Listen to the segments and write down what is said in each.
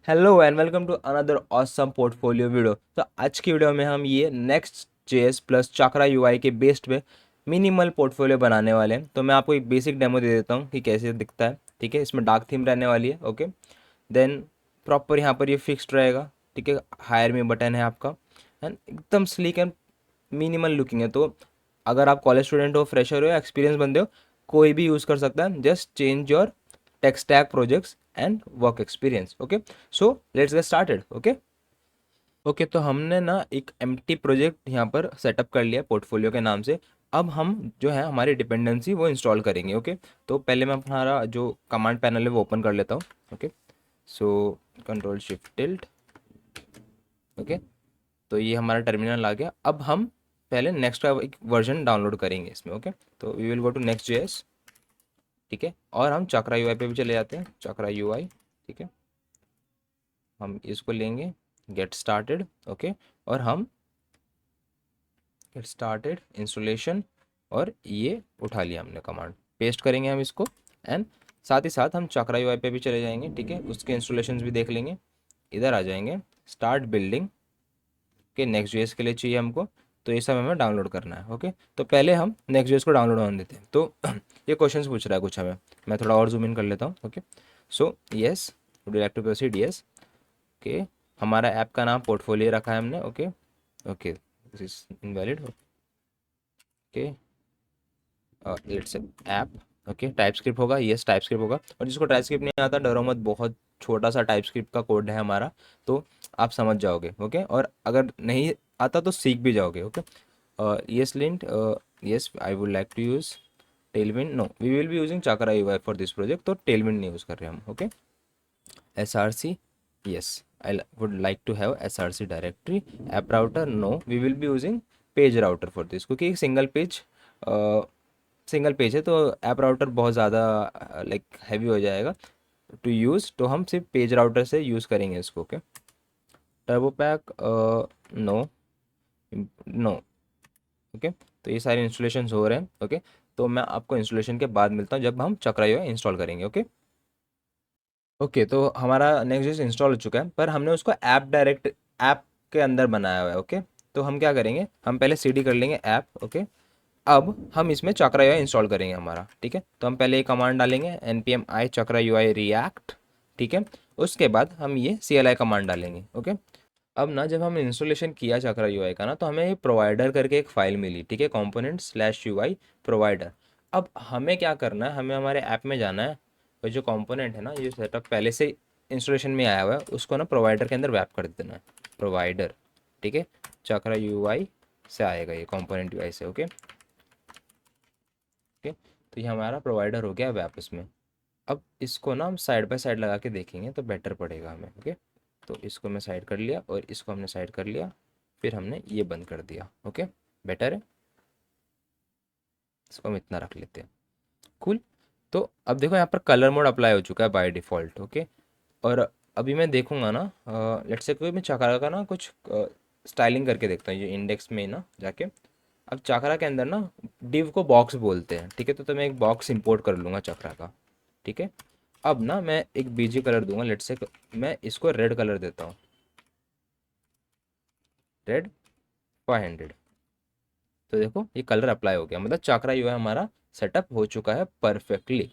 Hello and welcome to another awesome portfolio video. तो आज की वीडियो में हम ये Next JS plus Chakra UI के बेस्ड पे मिनिमल पोर्टफोलियो बनाने वाले हैं। तो मैं आपको एक बेसिक डेमो दे देता हूँ कि कैसे दिखता है। ठीक है, इसमें डार्क थीम रहने वाली है। ओके, देन प्रॉपर यहाँ पर ये फिक्स्ड रहेगा। ठीक है, हायर में बटन है आपका एंड एकदम स्लीक एंड मिनिमल लुकिंग है। तो अगर आप कॉलेज स्टूडेंट हो, फ्रेशर हो या एक्सपीरियंस बंदे हो, कोई भी यूज़ कर सकता है। Just change your tech stack projects and work experience. Okay, so let's get started. Okay okay, तो हमने ना एक एम्प्टी प्रोजेक्ट यहाँ पर सेटअप कर लिया पोर्टफोलियो के नाम से। अब हम जो है हमारी डिपेंडेंसी वो इंस्टॉल करेंगे। ओके, तो पहले मैं हमारा जो कमांड पैनल है वो ओपन कर लेता हूँ। Okay, so control shift tilt. Okay, तो ये हमारा टर्मिनल आ गया। अब हम पहले नेक्स्ट का एक वर्जन डाउनलोड करेंगे इसमें। ओके, तो we will go to Next JS. ठीक है, और हम चक्रा यूआई पे भी चले जाते हैं, चक्रा यूआई। ठीक है, हम इसको लेंगे, गेट स्टार्टेड। ओके, और हम गेट स्टार्टेड इंस्टॉलेशन, और ये उठा लिया हमने कमांड, पेस्ट करेंगे हम इसको। एंड साथ ही साथ हम चक्रा यूआई पे भी चले जाएंगे। ठीक है, उसके इंस्टॉलेशंस भी देख लेंगे। इधर आ जाएंगे, स्टार्ट बिल्डिंग के नेक्स्ट जेएस के लिए चाहिए हमको। तो ये सब हमें डाउनलोड करना है। ओके, तो पहले हम नेक्स्ट जेएस को डाउनलोड होने देते हैं। तो ये क्वेश्चंस पूछ रहा है कुछ हमें, मैं थोड़ा और जूम इन कर लेता हूँ। Okay, so yes, would you like to proceed? Yes. Okay, हमारा ऐप का नाम पोर्टफोलियो रखा है हमने। Okay okay, this is invalid. Okay, let's app. Okay, TypeScript होगा, यस टाइप स्क्रिप्ट होगा। और जिसको टाइप स्क्रिप्ट नहीं आता, डरो मत, बहुत छोटा सा टाइप स्क्रिप्ट का कोड है हमारा, तो आप समझ जाओगे। ओके, और अगर नहीं आता तो सीख भी जाओगे। Okay, yes lint, yes I would like to use Tailwind. No, we will be using Chakra UI for this project, तो टेलविन नहीं यूज़ कर रहे हम। Okay, SRC, yes, would like to have SRC directory. App router, no, we will be using page router for this, क्योंकि एक single page है, तो app router बहुत ज़्यादा लाइक हैवी हो जाएगा टू यूज़। तो हम सिर्फ पेज राउटर से यूज़ करेंगे इसको। Okay, Turbopack, no no. Okay, तो ये सारे इंस्टॉलेशन हो रहे हैं। ओके, तो मैं आपको इंस्टॉलेशन के बाद मिलता हूँ जब हम चक्रा इंस्टॉल करेंगे। ओके ओके, तो हमारा नेक्स्ट जेस इंस्टॉल हो चुका है, पर हमने उसको ऐप के अंदर बनाया हुआ है। ओके, तो हम क्या करेंगे, हम पहले सीडी कर लेंगे ऐप। ओके, अब हम इसमें चक्रा यूआई इंस्टॉल करेंगे हमारा। ठीक है, तो हम पहले ये कमांड डालेंगे, npm i chakra UI react. ठीक है, उसके बाद हम ये cli कमांड डालेंगे। ओके, अब ना जब हम इंस्टॉलेशन किया चक्रा यूआई का ना, तो हमें प्रोवाइडर करके एक फ़ाइल मिली। ठीक है, कंपोनेंट स्लैश यूआई प्रोवाइडर। अब हमें क्या करना है, हमें हमारे ऐप में जाना है, और जो कंपोनेंट है ना, ये सेटअप पहले से इंस्टॉलेशन में आया हुआ है, उसको ना प्रोवाइडर के अंदर वैप कर देना है, प्रोवाइडर। ठीक है, चक्रा यूआई से आएगा ये, कंपोनेंट यूआई से। ओके ओके, तो ये हमारा प्रोवाइडर हो गया वैप इसमें। अब इसको ना हम साइड बाय साइड लगा के देखेंगे तो बेटर पड़ेगा हमें। ओके, तो इसको मैं साइड कर लिया और इसको हमने साइड कर लिया, फिर हमने ये बंद कर दिया। ओके, बेटर है, इसको हम इतना रख लेते हैं। कूल, तो अब देखो यहाँ पर कलर मोड अप्लाई हो चुका है बाय डिफ़ॉल्ट। ओके, और अभी मैं देखूंगा ना, लेट्स से कोई मैं चाकरा का ना कुछ स्टाइलिंग करके देखता हूँ ये इंडेक्स में ना जाके। अब चाकरा के अंदर ना डिव को बॉक्स बोलते हैं। ठीक है, तो मैं एक बॉक्स इंपोर्ट कर लूँगा चाकरा का। ठीक है, अब ना मैं एक बीजी कलर दूंगा, लेट्स से मैं इसको रेड कलर देता हूँ, रेड 500। तो देखो ये कलर अप्लाई हो गया, मतलब चाकरा जो है हमारा सेटअप हो चुका है परफेक्टली।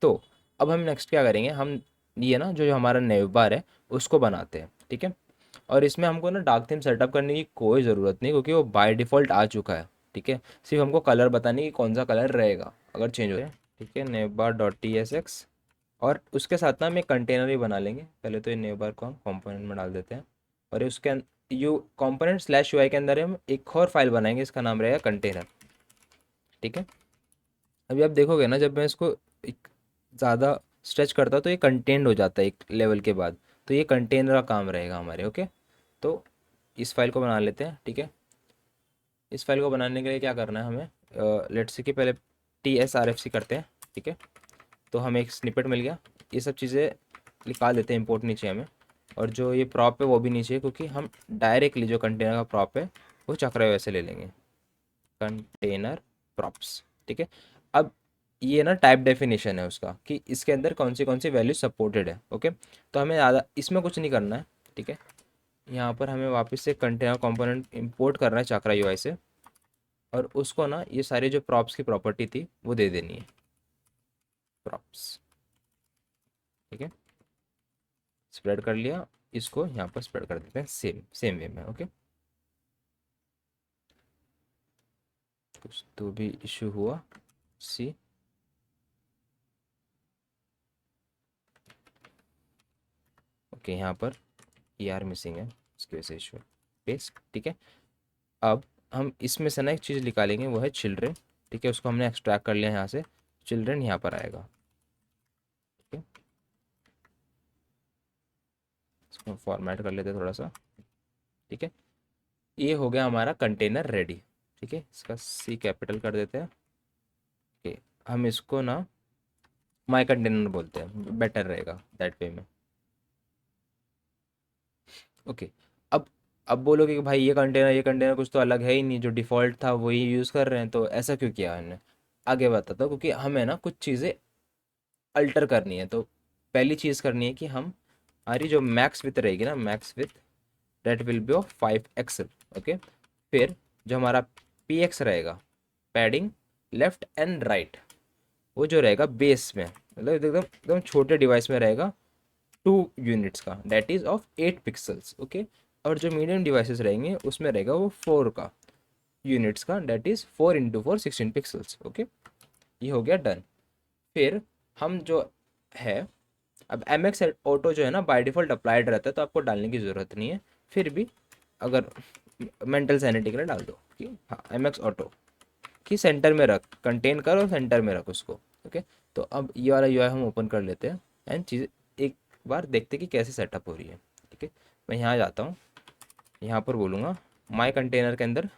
तो अब हम नेक्स्ट क्या करेंगे, हम ये ना जो हमारा नेव बार है उसको बनाते हैं। ठीक है, और इसमें हमको ना डार्क थीम सेटअप करने की कोई ज़रूरत नहीं, क्योंकि वो बाय डिफ़ॉल्ट आ चुका है। ठीक है, सिर्फ हमको कलर बताने की कौन सा कलर रहेगा अगर चेंज हो जाए। ठीक है, nav bar dot T S X, और उसके साथ ना हम एक कंटेनर भी बना लेंगे। पहले तो ये नेव बार को हम कंपोनेंट में डाल देते हैं, और ये उसके यू कंपोनेंट स्लैश यूआई के अंदर हम एक और फाइल बनाएंगे, इसका नाम रहेगा कंटेनर। ठीक है, अभी आप देखोगे ना, जब मैं इसको एक ज़्यादा स्ट्रेच करता हूँ तो ये कंटेंट हो जाता है एक लेवल के बाद, तो ये कंटेनर का काम रहेगा हमारे। ओके, तो इस फाइल को बना लेते हैं। ठीक है, इस फाइल को बनाने के लिए क्या करना है हमें, लेट्स से कि पहले TSRFC करते हैं। ठीक है, तो हमें एक स्निपेट मिल गया, ये सब चीज़ें निकाल देते हैं, इंपोर्ट नहीं चाहिए हमें। और जो ये प्रॉप है वो भी नहीं चाहिए, क्योंकि हम डायरेक्टली जो कंटेनर का प्रॉप है वो चक्रा वैसे ले लेंगे, कंटेनर प्रॉप्स। ठीक है, अब ये ना टाइप डेफिनेशन है उसका कि इसके अंदर कौन सी वैल्यू सपोर्टेड है। ओके, तो हमें ज़्यादा इसमें कुछ नहीं करना है। ठीक है, यहाँ पर हमें वापस से कंटेनर कंपोनेंट इंपोर्ट करना है चाकरा यूआई से, और उसको ना ये सारी जो प्रॉप्स की प्रॉपर्टी थी वो दे देनी है, प्रॉप्स। ठीक है, स्प्रेड कर लिया, इसको यहाँ पर स्प्रेड कर देते हैं सेम सेम वे में। ओके, कुछ तो भी इशू हुआ, सी। ओके, यहाँ पर ई आर मिसिंग है, इसकी वजह से इशू है, पेस्ट। ठीक है, अब हम इसमें से ना एक चीज़ निकालेंगे, वो है चिल्ड्रेन। ठीक है, उसको हमने एक्सट्रैक्ट कर लिया यहाँ से, चिल्ड्रेन यहाँ पर आएगा। ठीक है, इसको फॉर्मेट कर लेते हैं थोड़ा सा। ठीक है, ये हो गया हमारा कंटेनर रेडी। ठीक है, इसका सी कैपिटल कर देते हैं। ओके, हम इसको ना माई कंटेनर बोलते हैं, बेटर रहेगा दैट वे में। ओके, अब अब बोलोगे कि भाई ये कंटेनर कुछ तो अलग है ही नहीं, जो डिफ़ॉल्ट था वही यूज़ कर रहे हैं, तो ऐसा क्यों किया हमने? आगे बताता हूँ, क्योंकि हमें ना कुछ चीज़ें अल्टर करनी है। तो पहली चीज़ करनी है कि हम हमारी जो मैक्स विथ रहेगी ना, max with that will be of 5 XL. Okay, फिर जो हमारा पी एक्स रहेगा, पैडिंग लेफ्ट एंड राइट, वो जो रहेगा बेस में, मतलब एकदम एकदम छोटे डिवाइस में रहेगा, 2 यूनिट्स का, that is of 8 pixels. Okay, और जो मीडियम डिवाइसेस रहेंगे उसमें रहेगा वो 4 यूनिट्स का, डेट इज़ 4 × 4 16 पिक्सल्स। ओके, ये हो गया डन। फिर हम जो है, अब एम एक्स ऑटो जो है ना बाय डिफ़ॉल्ट अप्लाइड रहता है, तो आपको डालने की ज़रूरत नहीं है। फिर भी अगर मेंटल सैनिटी के लिए डाल दो कि हाँ एम एक्स ऑटो कि सेंटर में रख, कंटेन कर और सेंटर में रख उसको। ओके, तो अब ये वाला यूआई हम ओपन कर लेते हैं एंड चीज़ एक बार देखते हैं कि कैसे सेटअप हो रही है। ठीक है, मैं यहाँ जाता हूँ, यहाँ पर बोलूँगा माई कंटेनर के अंदर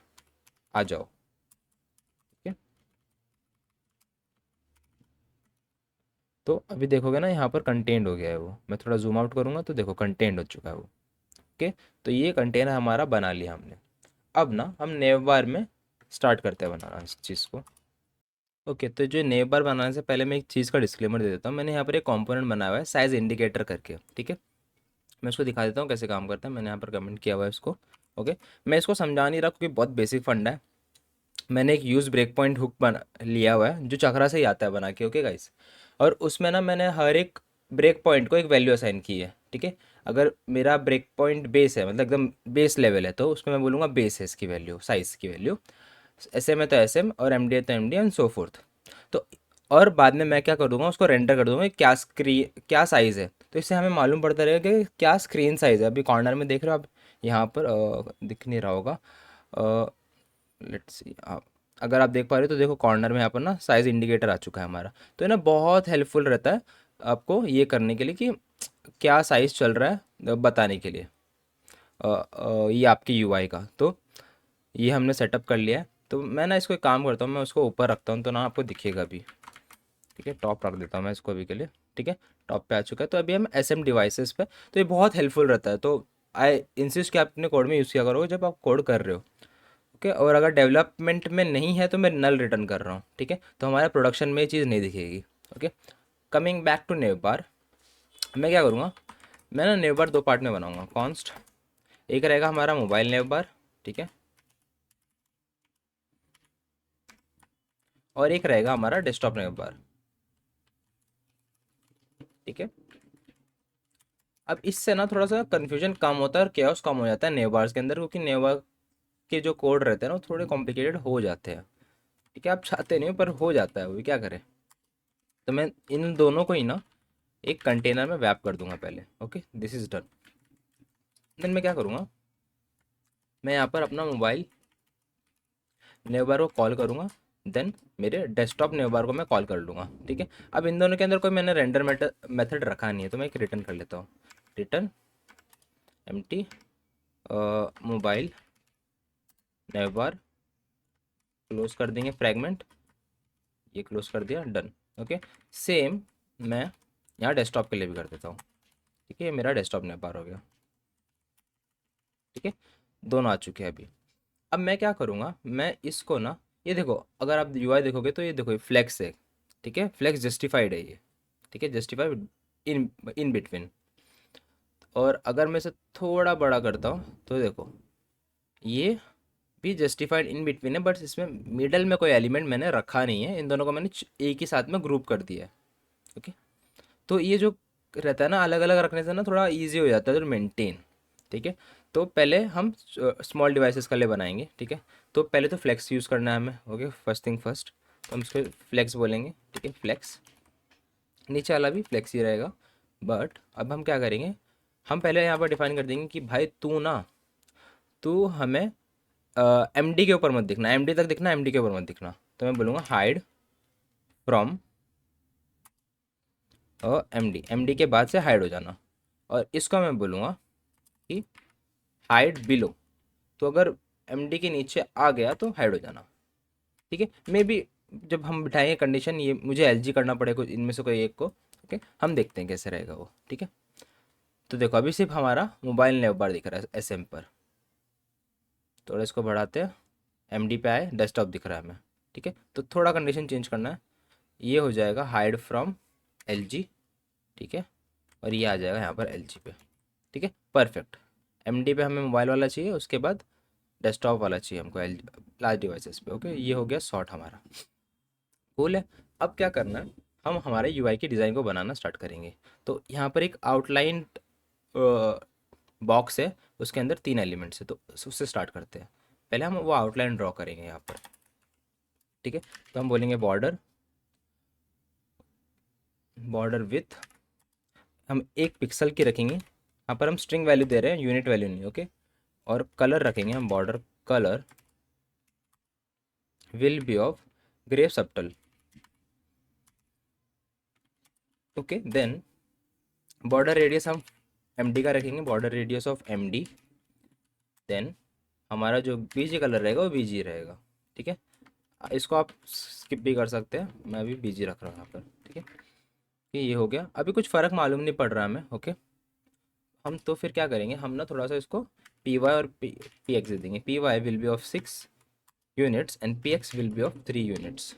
आ जाओ। ठीक है, तो अभी देखोगे ना यहाँ पर कंटेंट हो गया है वो, मैं थोड़ा जूम आउट करूँगा तो देखो कंटेंट हो चुका है वो। ओके, तो ये कंटेनर हमारा बना लिया हमने। अब ना हम नेव बार में स्टार्ट करते हैं बनाना इस चीज़ को। ओके, तो जो नेव बार बनाने से पहले मैं एक चीज़ का डिस्क्लेमर दे देता हूँ। मैंने यहाँ पर एक कंपोनेंट बनाया हुआ है साइज़ इंडिकेटर करके। ठीक है, मैं इसको दिखा देता हूँ कैसे काम करता है, मैंने यहाँ पर कमेंट किया हुआ है इसको। ओके, मैं इसको समझा नहीं रहा क्योंकि बहुत बेसिक फंडा है। मैंने एक यूज़ ब्रेक पॉइंट हुक बना लिया हुआ है जो चक्रा से ही आता है बना के। ओके गाइस, और उसमें ना मैंने हर एक ब्रेक पॉइंट को एक वैल्यू असाइन की है। ठीक है, अगर मेरा ब्रेक पॉइंट बेस है, मतलब एकदम बेस लेवल है, तो उसमें मैं बोलूँगा बेस है इसकी वैल्यू, साइज़ की वैल्यू। एस एम है तो एस एम, और एम डी है तो M D, and so forth. तो और बाद में मैं क्या कर दूंगा, उसको रेंडर कर दूंगा कि क्या साइज़ है। तो इससे हमें मालूम पड़ता रहेगा कि क्या स्क्रीन साइज़ है। अभी कॉर्नर में देख रहे हो आप, यहाँ पर दिख नहीं रहा होगा, लेट्स सी, आप अगर आप देख पा रहे हो तो देखो कॉर्नर में यहाँ पर ना साइज़ इंडिकेटर आ चुका है हमारा। तो ये ना बहुत हेल्पफुल रहता है आपको ये करने के लिए कि क्या साइज़ चल रहा है बताने के लिए, ये आपकी यूआई का। तो ये हमने सेटअप कर लिया है। तो मैं ना इसको एक काम करता हूँ, मैं उसको ऊपर रखता हूँ तो ना आपको दिखेगा भी। ठीक है, टॉप रख देता हूँ मैं इसको अभी के लिए। ठीक है, टॉप पे आ चुका है। तो अभी हम एस एम डिवाइसेस पे, तो ये बहुत हेल्पफुल रहता है। तो आई इंसिस्ट कि आप अपने कोड में यूज़ किया करो जब आप कोड कर रहे हो। ओके, और अगर डेवलपमेंट में नहीं है तो मैं नल रिटर्न कर रहा हूँ। ठीक है, तो हमारे प्रोडक्शन में ये चीज़ नहीं दिखेगी। ओके, कमिंग बैक टू नेव बार, मैं क्या करूँगा, मैं ना नेव बार दो पार्ट में बनाऊँगा, कॉन्स्ट। एक रहेगा हमारा मोबाइल नेव बार। ठीक है, और एक रहेगा हमारा डेस्कटॉप नेव बार। ठीक है, अब इससे ना थोड़ा सा कन्फ्यूजन कम होता है और केओस कम हो जाता है नेव बार्स के अंदर, क्योंकि नेव बार के जो कोड रहते हैं ना वो थोड़े कॉम्प्लिकेटेड हो जाते हैं। ठीक है, आप चाहते नहीं हो पर हो जाता है, वो भी क्या करें। तो मैं इन दोनों को ही ना एक कंटेनर में वैप कर दूंगा पहले। Okay, this is done. Then मैं क्या करूँगा, मैं यहाँ पर अपना मोबाइल नेवबार को कॉल करूँगा, देन मेरे डेस्कटॉप नेवबार को मैं कॉल कर लूँगा। ठीक है, अब इन दोनों के अंदर कोई मैंने रेंडर मेथड रखा नहीं है, तो मैं एक रिटर्न कर लेता हूँ, return M T mobile navbar, close कर देंगे फ्रैगमेंट, ये क्लोज कर दिया, डन। ओके, सेम मैं यहाँ डेस्कटॉप के लिए भी कर देता हूँ। ठीक है, ये मेरा डेस्कटॉप नेवबार हो गया। ठीक है, दोनों आ चुके हैं अभी। अब मैं क्या करूँगा, मैं इसको ना, ये देखो अगर आप यूआई देखोगे तो ये देखो ये फ्लेक्स है, ठीक है, फ्लेक्स जस्टिफाइड है ये, ठीक है, जस्टिफाइड इन इन बिटवीन। और अगर मैं इसे थोड़ा बड़ा करता हूँ तो देखो ये भी जस्टिफाइड इन बिटवीन है, बट इसमें मिडल में कोई एलिमेंट मैंने रखा नहीं है, इन दोनों को मैंने एक ही साथ में ग्रुप कर दिया है। ओके, तो ये जो रहता है ना अलग अलग रखने से ना थोड़ा इजी हो जाता है तो मेंटेन। ठीक है, तो पहले हम स्मॉल डिवाइसेस के लिए बनाएंगे। ठीक है, तो पहले तो फ्लेक्स यूज़ करना है हमें। ओके, फर्स्ट थिंग फर्स्ट, तो हम इसको फ्लेक्स बोलेंगे। ठीक है, फ्लेक्स, नीचे वाला भी फ्लेक्स ही रहेगा। बट अब हम क्या करेंगे, हम पहले यहाँ पर डिफाइन कर देंगे कि भाई तू हमें एम डी के ऊपर मत दिखना, एम डी तक दिखना, एम डी के ऊपर मत दिखना। तो मैं बोलूँगा हाइड फ्रॉम एम डी के बाद से हाइड हो जाना। और इसको मैं बोलूँगा कि हाइड बिलो, तो अगर एम डी के नीचे आ गया तो हाइड हो जाना। ठीक है, मे बी जब हम बिठाएंगे कंडीशन, ये मुझे एल जी करना पड़ेगा इनमें से कोई एक को। ओके, हम देखते हैं कैसे रहेगा वो। ठीक है, तो देखो अभी सिर्फ हमारा मोबाइल नेव बार दिख रहा है एस एम पर। थोड़ा इसको बढ़ाते हैं, एम डी पे आए, डेस्कटॉप दिख रहा है हमें। ठीक है, तो थोड़ा कंडीशन चेंज करना है, ये हो जाएगा हाइड फ्रॉम एल जी। ठीक है, और ये आ जाएगा यहाँ पर एल जी पे। ठीक है, परफेक्ट। एम डी पे हमें मोबाइल वाला चाहिए, उसके बाद डेस्कटॉप वाला चाहिए हमको एल लार्ज डिवाइसेस पे। ओके, ये हो गया शॉर्ट हमारा। कूल है। अब क्या करना है, हम हमारे यूआई की डिज़ाइन को बनाना स्टार्ट करेंगे। तो यहाँ पर एक आउटलाइन बॉक्स है, उसके अंदर 3 एलिमेंट्स है, तो उससे स्टार्ट करते हैं। पहले हम वो आउटलाइन ड्रॉ करेंगे यहाँ पर। ठीक है, तो हम बोलेंगे बॉर्डर, बॉर्डर विथ हम 1 पिक्सल की रखेंगे। यहाँ पर हम स्ट्रिंग वैल्यू दे रहे हैं, यूनिट वैल्यू नहीं। ओके, और कलर रखेंगे हम, border colour will be of grey subtle. Okay, then border radius हम एम डी का रखेंगे, border radius of M D. Then हमारा जो बीजी कलर रहेगा वो बीजी रहेगा। ठीक है, इसको आप स्किप भी कर सकते हैं, मैं अभी बीजी रख रहा हूँ यहाँ पर। ठीक है, ये हो गया। अभी कुछ फ़र्क मालूम नहीं पड़ रहा हमें। ओके, हम तो फिर क्या करेंगे, हम ना थोड़ा सा इसको पी वाई और पी एक्स दे देंगे। P Y will be of 6 units and P X will be of 3 units.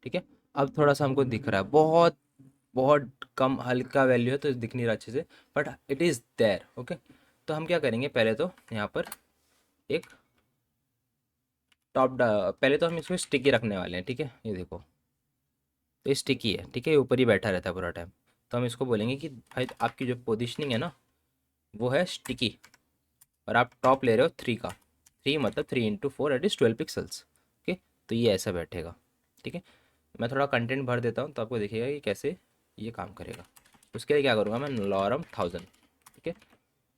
ठीक है, अब थोड़ा सा हमको दिख रहा है, बहुत बहुत कम हल्का वैल्यू है तो दिख नहीं रहा अच्छे से, but it is there. Okay, तो हम क्या करेंगे, पहले तो यहाँ पर एक पहले तो हम इसको स्टिकी रखने वाले हैं। ठीक है, ये देखो, तो ये स्टिकी है। ठीक है, ये ऊपर ही बैठा रहता है पूरा टाइम। तो हम इसको बोलेंगे कि भाई आपकी जो पोजिशनिंग है ना वो है स्टिकी, और आप टॉप ले रहे हो 3 का। 3 मतलब 3 × 4 दैट इज़ 12 पिक्सल्स। ओके, तो ये ऐसा बैठेगा। ठीक है, मैं थोड़ा कंटेंट भर देता हूँ तो आपको दिखेगा कि कैसे ये काम करेगा। उसके लिए क्या करूँगा मैं, लॉरम 1000। ठीक है,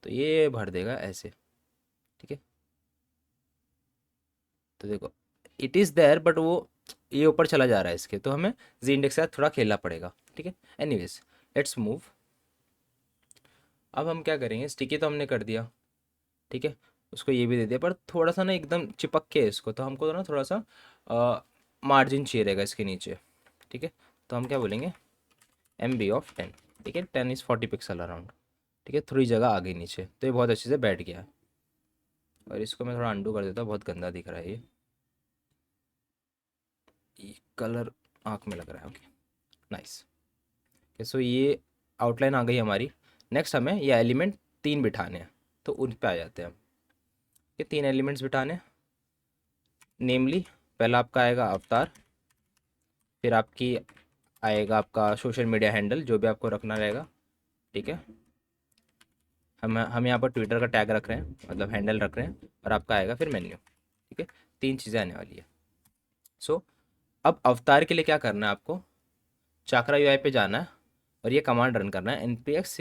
तो ये भर देगा ऐसे। ठीक है, तो देखो इट इज़ देयर, बट वो ये ऊपर चला जा रहा है इसके, तो हमें जी इंडेक्स के साथ थोड़ा खेलना पड़ेगा। ठीक है, एनीवेज लेट्स मूव। अब हम क्या करेंगे, स्टिकी तो हमने कर दिया। ठीक है, उसको ये भी दे दिया, पर थोड़ा सा ना एकदम चिपक के है इसको, तो हमको ना थोड़ा सा मार्जिन चाहिए रहेगा इसके नीचे। ठीक है, तो हम क्या बोलेंगे, एम बी ऑफ 10। ठीक है, 10 इज़ 40 पिक्सल अराउंड। ठीक है, थोड़ी जगह आ गई नीचे, तो ये बहुत अच्छे से बैठ गया है। और इसको मैं थोड़ा अंडू कर देता हूँ, बहुत गंदा दिख रहा है ये कलर आँख में लग रहा है। Okay, nice. सो ये आउटलाइन आ गई हमारी। नेक्स्ट हमें ये एलिमेंट 3 बिठाने हैं, तो उन पे आ जाते हैं हम। ये 3 एलिमेंट्स बिठाने, नेमली पहला आपका आएगा अवतार, फिर आपकी आएगा आपका सोशल मीडिया हैंडल जो भी आपको रखना रहेगा। ठीक है, हम यहाँ पर ट्विटर का टैग रख रहे हैं, मतलब हैंडल रख रहे हैं, और आपका आएगा फिर मेन्यू। ठीक है, 3 चीज़ें आने वाली है। सो अब अवतार के लिए क्या करना है आपको, चाकरा यूआई पे जाना है और ये कमांड रन करना है, npx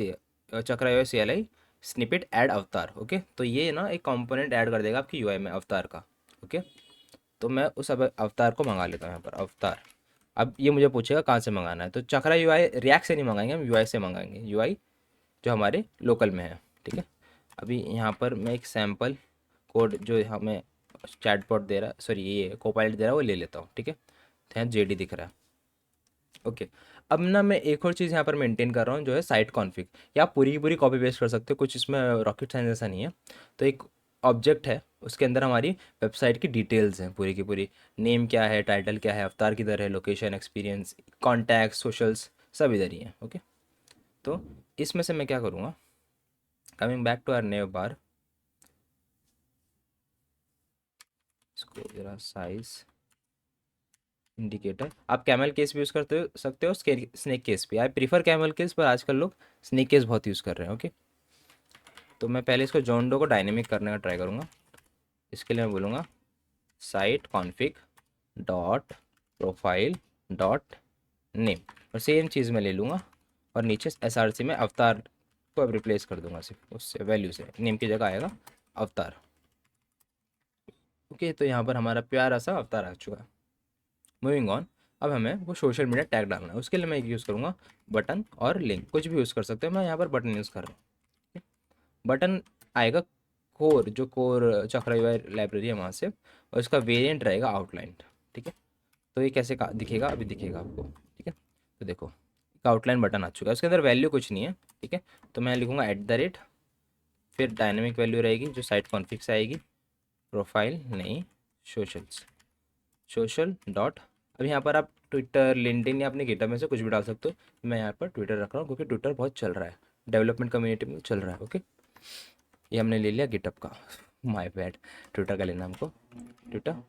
चक्रा यूआई CLI स्निपेट ऐड अवतार। ओके, तो ये ना एक कंपोनेंट ऐड कर देगा आपकी यूआई में अवतार का। ओके, तो मैं उस अब अवतार को मंगा लेता हूँ यहाँ पर अवतार। अब ये मुझे पूछेगा कहाँ से मंगाना है, तो चक्रा यूआई रिएक्ट से नहीं मंगाएंगे, हम यूआई से मंगाएंगे, यूआई जो हमारे लोकल में है। ठीक है, अभी यहाँ पर मैं एक सैम्पल कोड जो हमें चैटबॉट दे रहा है, सॉरी ये कोपायलट दे रहा है, वो ले लेता हूँ। ठीक है, तो यहाँ जेडी दिख रहा है। ओके, अब ना मैं एक और चीज़ यहाँ पर मेंटेन कर रहा हूँ जो है साइट कॉन्फ़िग। या आप पूरी की पूरी कॉपी पेस्ट कर सकते हो, कुछ इसमें रॉकेट साइंस ऐसा नहीं है। तो एक ऑब्जेक्ट है उसके अंदर हमारी वेबसाइट की डिटेल्स हैं पूरी की पूरी। नेम क्या है, टाइटल क्या है, अवतार किधर है, लोकेशन, एक्सपीरियंस, कॉन्टैक्ट, सोशल्स, सब इधर ही हैं। ओके, तो इसमें से मैं क्या करूँगा, कमिंग बैक टू आवर नेव बार, इसको जरा साइज इंडिकेटर, आप कैमल केस भी यूज़ करते हो सकते हो, स्नेक केस भी। आई प्रीफर कैमल केस, पर आजकल लोग स्नेक केस बहुत यूज़ कर रहे हैं। ओके, तो मैं पहले इसको जॉन डो को डायनेमिक करने का ट्राई करूँगा। इसके लिए मैं बोलूँगा site config dot profile dot name, और सेम चीज़ मैं ले लूँगा और नीचे एसआरसी में अवतार को अब रिप्लेस कर दूंगा, सिर्फ उससे वैल्यू से नेम की जगह आएगा अवतार। ओके, तो यहाँ पर हमारा प्यारा सा अवतार आ चुका है। मूविंग ऑन, अब हमें वो सोशल मीडिया टैग डालना है। उसके लिए मैं यूज़ करूँगा बटन और लिंक, कुछ भी यूज़ कर सकते हो, मैं यहाँ पर बटन यूज़ कर रहा हूँ। बटन आएगा कोर, जो कोर चक्रा यूआई लाइब्रेरी है वहाँ से, और इसका वेरिएंट रहेगा आउटलाइन। ठीक है, तो ये कैसे दिखेगा, अभी दिखेगा आपको। ठीक है, तो देखो आउटलाइन बटन आ चुका है, उसके अंदर वैल्यू कुछ नहीं है। ठीक है, तो मैं लिखूँगा @ फिर डायनेमिक वैल्यू रहेगी जो साइट कॉन्फिग से आएगी, प्रोफाइल नहीं, सोशल्स, सोशल डॉट। अब यहाँ पर आप ट्विटर, लिंक्डइन या अपने गिटहब में से कुछ भी डाल सकते हो। मैं यहाँ पर ट्विटर रख रहा हूँ क्योंकि ट्विटर बहुत चल रहा है, डेवलपमेंट कम्युनिटी में चल रहा है। ओके, ये हमने ले लिया गिटहब का, माय बैड, ट्विटर का लेना हमको, ट्विटर,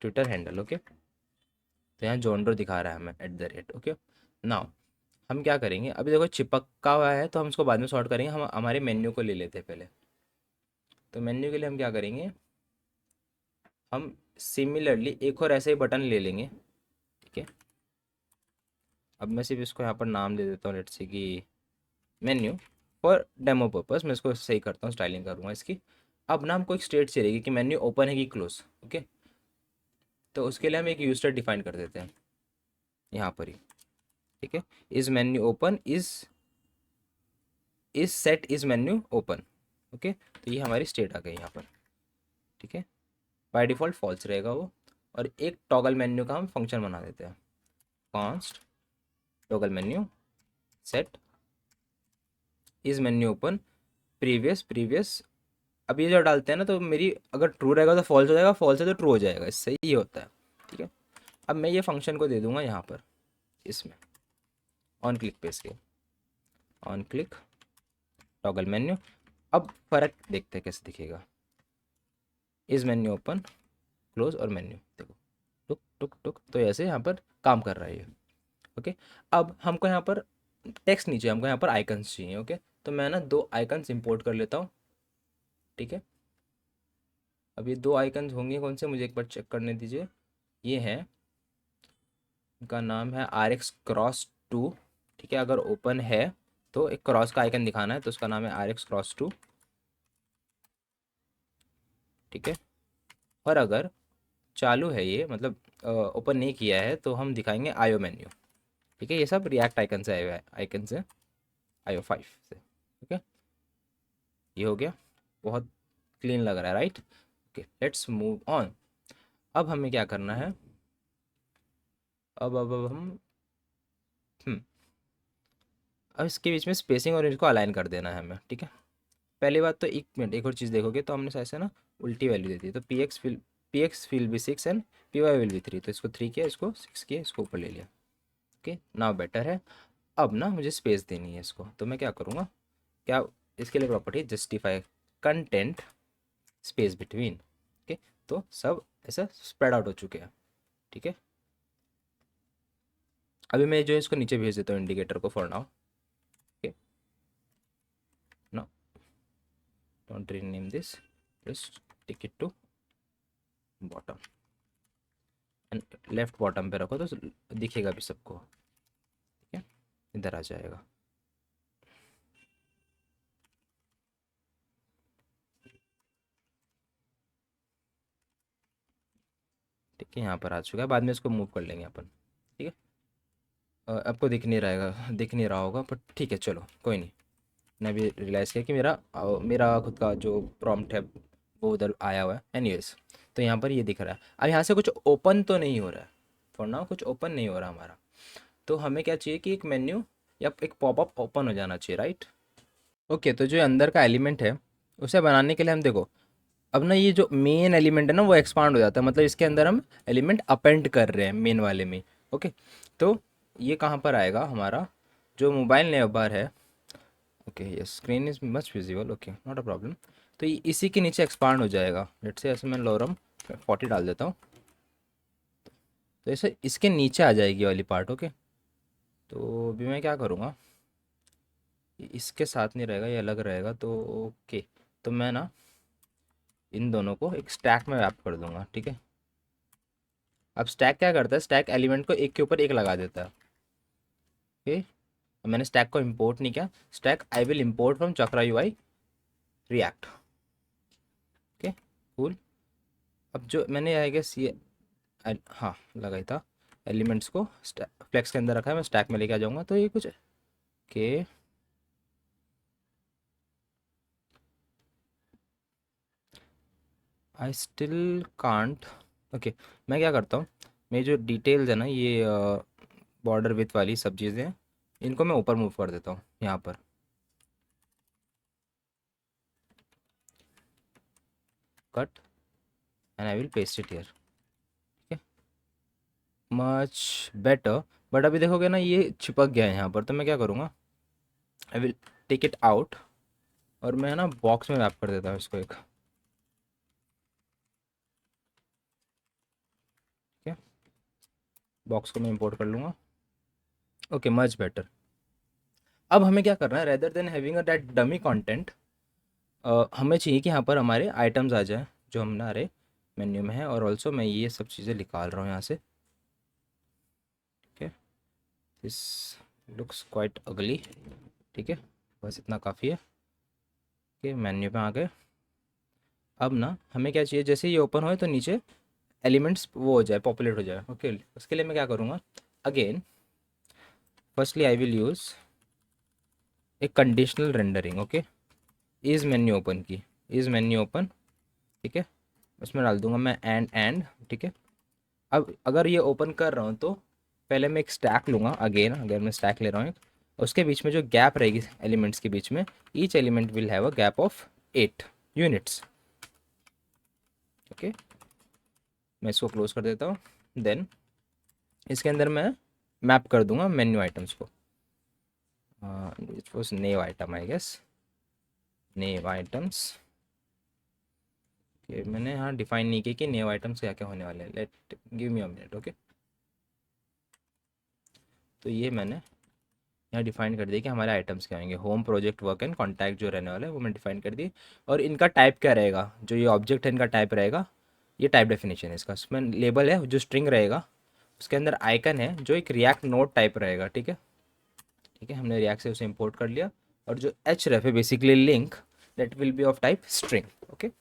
ट्विटर हैंडल। ओके, तो यहाँ जॉनडो दिखा रहा है हमें @ ओके, नाउ हम क्या करेंगे, अभी देखो चिपका हुआ है तो हम इसको बाद में सॉर्ट करेंगे। हम हमारे मेन्यू को ले लेते हैं पहले। तो मेन्यू के लिए हम क्या करेंगे, हम सिमिलरली एक और ऐसे ही बटन ले लेंगे। ठीक है, अब मैं सिर्फ इसको यहाँ पर नाम दे देता हूँ, लेट्स से कि मेन्यू, फॉर डेमो पर्पस मैं इसको सही करता हूँ, स्टाइलिंग करूँगा इसकी। अब ना हमको एक स्टेट चाहिए कि मेन्यू ओपन है कि क्लोज। ओके, तो उसके लिए हम एक यूजर डिफाइन कर देते हैं यहाँ पर ही। ठीक है, is menu open, is set is menu open. Okay, तो ये हमारी स्टेट आ गई यहाँ पर। ठीक है, बाय डिफ़ॉल्ट फॉल्स रहेगा वो। और एक टॉगल मेन्यू का हम फंक्शन बना देते हैं, const toggle menu set is menu open previous previous. अब ये जो डालते हैं ना, तो मेरी अगर ट्रू रहेगा तो फॉल्स हो जाएगा, फॉल्स है तो ट्रू हो जाएगा, इससे ही होता है। ठीक है, अब मैं ये फंक्शन को दे दूंगा यहाँ पर, इसमें ऑन क्लिक पे, इसके ऑन क्लिक टॉगल मेन्यू। अब फ़र्क देखते हैं कैसे दिखेगा, इज मेन्यू ओपन क्लोज और मेन्यू, देखो टुक टुक टुक, तो ऐसे यहाँ पर काम कर रहा है ये। ओके, अब हमको यहाँ पर टेक्स्ट नीचे, हमको यहाँ पर आइकन्स चाहिए। ओके, तो मैं ना 2 आइकन्स इंपोर्ट कर लेता हूँ। ठीक है, अब ये 2 आइकन्स होंगे कौन से, मुझे एक बार चेक करने दीजिए। ये है, इनका नाम है RX Cross 2। ठीक है, अगर ओपन है तो एक क्रॉस का आइकन दिखाना है, तो उसका नाम है RX Cross 2। ठीक है, और अगर चालू है ये, मतलब ओपन नहीं किया है, तो हम दिखाएंगे आयो मेन्यू। ठीक है, ये सब रिएक्ट आइकन से आए हुए आइकन से, IO5 से। ठीक है, ये हो गया, बहुत क्लीन लग रहा है, right. Okay, let's move on. अब हमें क्या करना है, अब हम अब इसके बीच में स्पेसिंग और इसको अलाइन कर देना है हमें। ठीक है, पहली बात तो एक मिनट, एक और चीज़ देखोगे तो हमने ऐसे ना उल्टी वैल्यू दे दी, तो P X will B 6 and PY will be 3, तो इसको 3 किया, इसको 6 किया, इसको ऊपर ले लिया। ओके, नाउ बेटर है। अब ना मुझे स्पेस देनी है इसको, तो मैं क्या करूँगा, क्या, इसके लिए property justify content space between. Okay, तो सब ऐसा स्प्रेड आउट हो चुके हैं। ठीक है, अभी मैं जो है इसको नीचे भेज देता हूँ इंडिकेटर को for now. Okay, no, don't rename this, just take it to bottom and left bottom पे रखो, तो दिखेगा भी सबको। ठीक है, इधर आ जाएगा। ठीक है, यहाँ पर आ चुका है, बाद में इसको मूव कर लेंगे अपन। ठीक है, आपको दिख नहीं रहा होगा, बट ठीक है, चलो कोई नहीं। मैं भी रियलाइज़ किया कि मेरा खुद का जो प्रॉम्प्ट है वो उधर आया हुआ है। एनीवेज, तो यहाँ पर ये दिख रहा है। अब यहाँ से कुछ ओपन तो नहीं हो रहा है, फॉर नाउ कुछ ओपन नहीं हो रहा हमारा। तो हमें क्या चाहिए कि एक मेन्यू या एक पॉपअप ओपन हो जाना चाहिए, राइट। ओके, तो जो अंदर का एलिमेंट है उसे बनाने के लिए हम देखो, अब ना ये जो मेन एलिमेंट है ना वो एक्सपांड हो जाता है, मतलब इसके अंदर हम एलिमेंट अपेंड कर रहे हैं मेन वाले में। ओके, तो ये कहाँ पर आएगा हमारा जो मोबाइल नेम बार है। ओके, ये screen is much visible, okay not a problem. तो ये इसी के नीचे एक्सपांड हो जाएगा। लेट्स से ऐसे मैं लोरम 40 डाल देता हूँ, तो ऐसे इसके नीचे आ जाएगी ये वाली पार्ट। ओके, तो अभी मैं क्या करूँगा, ये इसके साथ नहीं रहेगा, ये अलग रहेगा, तो ओके, तो मैं ना इन दोनों को एक स्टैक में रैप कर दूंगा। ठीक है, अब स्टैक क्या करता है, स्टैक एलिमेंट को एक के ऊपर एक लगा देता है। ओके, अब मैंने स्टैक को इंपोर्ट नहीं किया, stack I will import from chakra UI react. Okay, cool. अब जो मैंने आई गेस ये हाँ लगा ही था, एलिमेंट्स को फ्लेक्स के अंदर रखा है, मैं स्टैक में लेके आ जाऊंगा, तो ये कुछ के आई स्टिल कांट। ओके, मैं क्या करता हूँ, मेरी जो डिटेल्स है ना, ये बॉर्डर विथ वाली सब चीज़ें हैं, इनको मैं ऊपर मूव कर देता हूँ यहाँ पर। Cut and I will paste it here. Much better. But अभी देखोगे ना ये चिपक गया है यहाँ पर, तो मैं क्या करूँगा, I will take it out और मैं ना बॉक्स में रैप कर देता हूँ इसको एक। ठीक है, बॉक्स को मैं इंपोर्ट कर लूँगा। Okay, much better. अब हमें क्या करना है, rather than having a that dummy content, हमें चाहिए कि यहाँ पर हमारे आइटम्स आ जाए जो हमारे मेन्यू में है, और ऑल्सो मैं ये सब चीज़ें निकाल रहा हूँ यहाँ से। ठीक है, दिस लुक्स क्वाइट अगली। ठीक है, बस इतना काफ़ी है। ओके, मेन्यू पे आ गए। अब ना हमें क्या चाहिए, जैसे ये ओपन होए तो नीचे एलिमेंट्स वो हो जाए, पॉपुलेट हो जाए। ओके, उसके लिए मैं क्या करूँगा, again firstly I will use एक conditional rendering. Okay, is menu open की, इज़ मेन्यू ओपन। ठीक है, उसमें डाल दूंगा मैं एंड। ठीक है, अब अगर ये ओपन कर रहा हूँ तो पहले मैं एक स्टैक लूँगा, अगेन अगर मैं स्टैक ले रहा हूँ एक, उसके बीच में जो गैप रहेगी एलिमेंट्स के बीच में, each element will have a gap of 8 units. Okay, मैं इसको क्लोज कर देता हूँ। देन इसके अंदर मैं मैप कर दूंगा मेन्यू आइटम्स को। It was nav item I guess, nav items के मैंने यहाँ डिफाइन नहीं किया कि नेव आइटम्स क्या क्या होने वाले हैं। Let give me a minute. Okay, तो ये मैंने यहाँ डिफाइन कर दिया कि हमारे आइटम्स क्या होंगे, home, project, work and contact जो रहने वाला है वो मैं डिफाइन कर दी। और इनका टाइप क्या रहेगा, जो ये ऑब्जेक्ट है इनका टाइप रहेगा, ये टाइप डेफिनेशन है इसका। इसमें लेबल है जो स्ट्रिंग रहेगा, उसके अंदर आइकन है जो एक रिएक्ट नोड टाइप रहेगा। ठीक है, ठीक है, हमने रिएक्ट से उसे इंपोर्ट कर लिया। और जो एच रेफ है basically link, that will be of type string. Okay,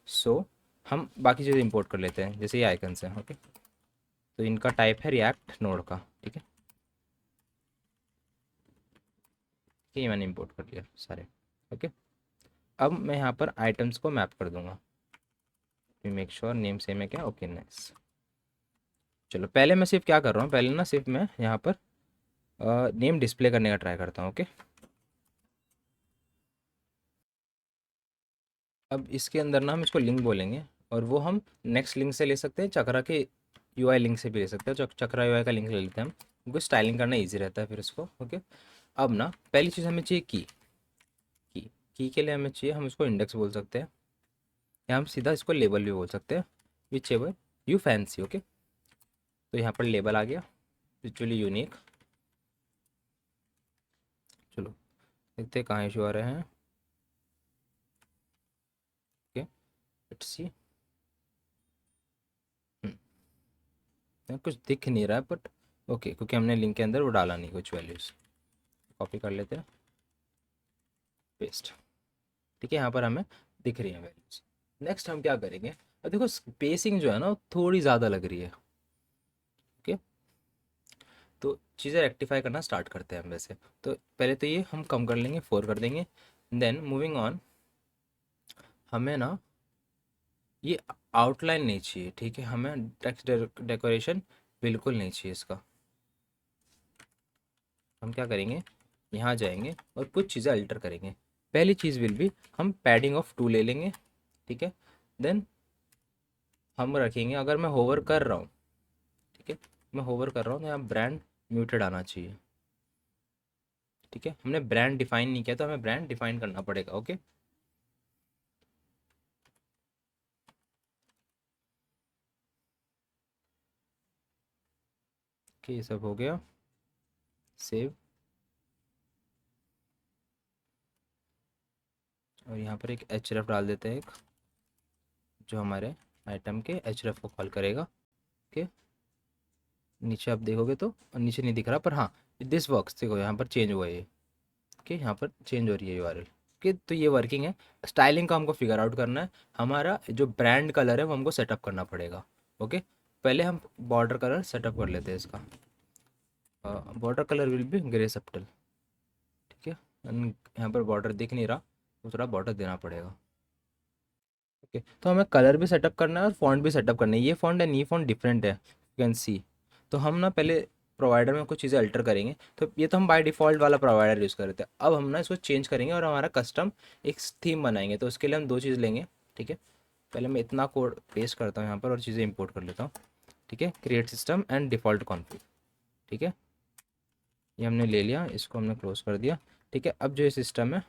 so हम बाकी चीज़ें इंपोर्ट कर लेते हैं, जैसे ये आइकन्स हैं। ओके, तो इनका टाइप है रिएक्ट नोड का। ठीक है, ये मैंने इंपोर्ट कर लिया सारे। ओके, अब मैं यहाँ पर आइटम्स को मैप कर दूंगा, मेक श्योर नेम सेम है क्या। Okay, nice. चलो पहले मैं सिर्फ क्या कर रहा हूँ, पहले ना सिर्फ मैं यहाँ पर नेम डिस्प्ले करने का ट्राई करता हूँ। ओके, अब इसके अंदर ना हम इसको लिंक बोलेंगे, और वो हम नेक्स्ट लिंक से ले सकते हैं, चक्रा के यूआई लिंक से भी ले सकते हैं। चक्रा यूआई का लिंक ले लेते हैं हम, क्योंकि स्टाइलिंग करना ईजी रहता है फिर इसको। ओके, अब ना पहली चीज़ हमें चाहिए की की के लिए हमें चाहिए, हम इसको इंडेक्स बोल सकते हैं, या हम सीधा इसको लेबल भी बोल सकते हैं, which ever you fancy. Okay, तो यहाँ पर लेबल आ गया, विचुअली यूनिक। चलो देखते हैं कहाँ इशू आ रहे हैं। Okay, let's see. कुछ दिख नहीं रहा है बट ओके, क्योंकि हमने लिंक के अंदर वो डाला नहीं कुछ वैल्यूज़। कॉपी कर लेते हैं, पेस्ट। ठीक है, यहाँ पर हमें दिख रही है वैल्यूज़। नेक्स्ट हम क्या करेंगे, अब देखो स्पेसिंग जो है ना वो थोड़ी ज़्यादा लग रही है। ओके, तो चीज़ें रेक्टिफाई करना स्टार्ट करते हैं हम वैसे। तो पहले तो ये हम कम कर लेंगे, 4 कर देंगे। देन मूविंग ऑन, हमें ना ये आउटलाइन नहीं चाहिए। ठीक है, हमें टेक्स्ट डेकोरेशन बिल्कुल नहीं चाहिए इसका। हम क्या करेंगे, यहाँ जाएंगे और कुछ चीज़ें अल्टर करेंगे। पहली चीज़ विल बी, हम पैडिंग ऑफ 2 ले लेंगे, ठीक है। देन हम रखेंगे, अगर मैं होवर कर रहा हूँ, ठीक है, मैं होवर कर रहा हूँ तो यहाँ ब्रांड म्यूटेड आना चाहिए, ठीक है। हमने ब्रांड डिफाइन नहीं किया तो हमें ब्रांड डिफाइन करना पड़ेगा, ओके। ओके, ये सब हो गया, सेव। और यहाँ पर एक एच डाल देते हैं, एक जो हमारे आइटम के एच को कॉल करेगा, ओके। नीचे आप देखोगे तो नीचे नहीं दिख रहा, पर हाँ दिस वर्क्स, देखो यहाँ पर चेंज हुआ है ये, ओके, यहाँ पर चेंज हो रही है यूआरएल, ओके। तो ये वर्किंग है। स्टाइलिंग का हमको फिगर आउट करना है, हमारा जो ब्रांड कलर है वो हमको सेटअप करना पड़ेगा, ओके। पहले हम बॉर्डर कलर सेटअप कर लेते हैं इसका। Border colour will B grey subtle, ठीक है। यहाँ पर बॉर्डर दिख नहीं रहा तो थोड़ा बॉर्डर देना पड़ेगा, ओके। तो हमें कलर भी सेटअप करना है और फॉन्ट भी सेटअप करना है। ये फॉन्ट एंड ये फॉन्ट डिफरेंट है, यू कैन सी। तो हम ना पहले प्रोवाइडर में कुछ चीज़ें अल्टर करेंगे। तो ये तो हम बाय डिफ़ॉल्ट वाला प्रोवाइडर यूज़ कर रहे थे, अब हम ना इसको चेंज करेंगे और हमारा कस्टम एक थीम बनाएंगे। तो उसके लिए हम दो चीज़ लेंगे, ठीक है। पहले मैं इतना कोड पेस्ट करता हूँ यहाँ पर और चीज़ें इंपोर्ट कर लेता हूँ, ठीक है। Create system and default config, ठीक है। ये हमने ले लिया, इसको हमने क्लोज कर दिया, ठीक है। अब जो ये सिस्टम है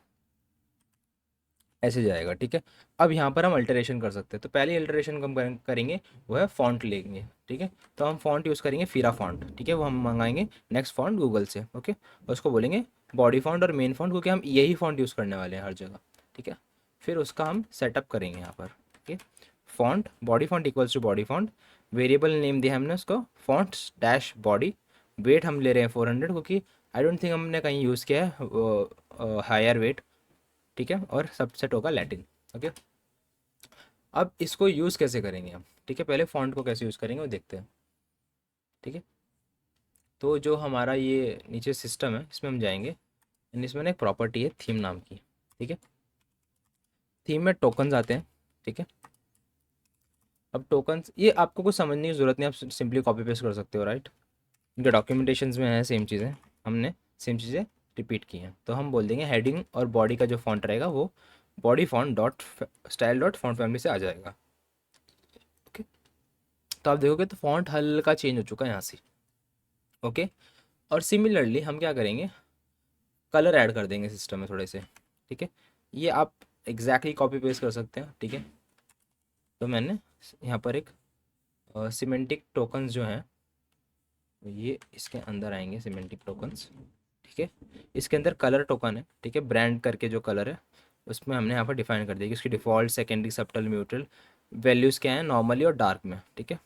ऐसे जाएगा, ठीक है। अब यहाँ पर हम अल्टरेशन कर सकते हैं। तो पहले अल्टरेशन हम करेंगे वो है फॉन्ट लेंगे, ठीक है। तो हम फॉन्ट यूज़ करेंगे फीरा फॉन्ट, ठीक है। वो हम मंगाएंगे नेक्स्ट फॉन्ट गूगल से, ओके। और उसको बोलेंगे बॉडी फॉन्ट और मेन फॉन्ट, क्योंकि हम यही फॉन्ट यूज़ करने वाले हैं हर जगह, ठीक है। फिर उसका हम सेटअप करेंगे यहाँ पर, okay. Font body font equals to body font, variable name दिया हमने उसको फॉन्ट डैश बॉडी। वेट हम ले रहे हैं 400, क्योंकि आई डोंट थिंक हमने कहीं यूज़ किया है हायर वेट, ठीक है। और सबसेट होगा लैटिन, ओके। अब इसको यूज़ कैसे करेंगे हम, ठीक है। पहले फॉन्ट को कैसे यूज़ करेंगे वो देखते हैं, ठीक है। तो जो हमारा ये नीचे सिस्टम है इसमें हम जाएंगे, एंड इसमें ना एक प्रॉपर्टी है थीम नाम की, ठीक है। थीम में टोकन्स आते हैं, ठीक है। अब टोकन्स ये आपको कुछ समझने की ज़रूरत नहीं, आप सिंपली कॉपी पेस्ट कर सकते हो, राइट। इनके डॉक्यूमेंटेशंस में है सेम चीज़ें, हमने सेम चीज़ें रिपीट की हैं। तो हम बोल देंगे हेडिंग और बॉडी का जो फॉन्ट रहेगा वो body font dot style dot font family से आ जाएगा, ओके। तो आप देखोगे तो फॉन्ट हल्का चेंज हो चुका है यहाँ से, ओके। और सिमिलरली हम क्या करेंगे, कलर ऐड कर देंगे सिस्टम में थोड़े से, ठीक है। ये आप एग्जैक्टली कॉपी पेस्ट कर सकते हैं, ठीक है। तो मैंने यहाँ पर एक सिमेंटिक टोकन्स जो हैं ये इसके अंदर आएंगे, सिमेंटिक टोकन्स, ठीक है। इसके अंदर कलर टोकन है, ठीक है। ब्रांड करके जो कलर है उसमें हमने यहाँ पर डिफाइन कर दिया कि उसकी default, secondary, subtle, neutral values क्या हैं, नॉर्मली और डार्क में, ठीक है।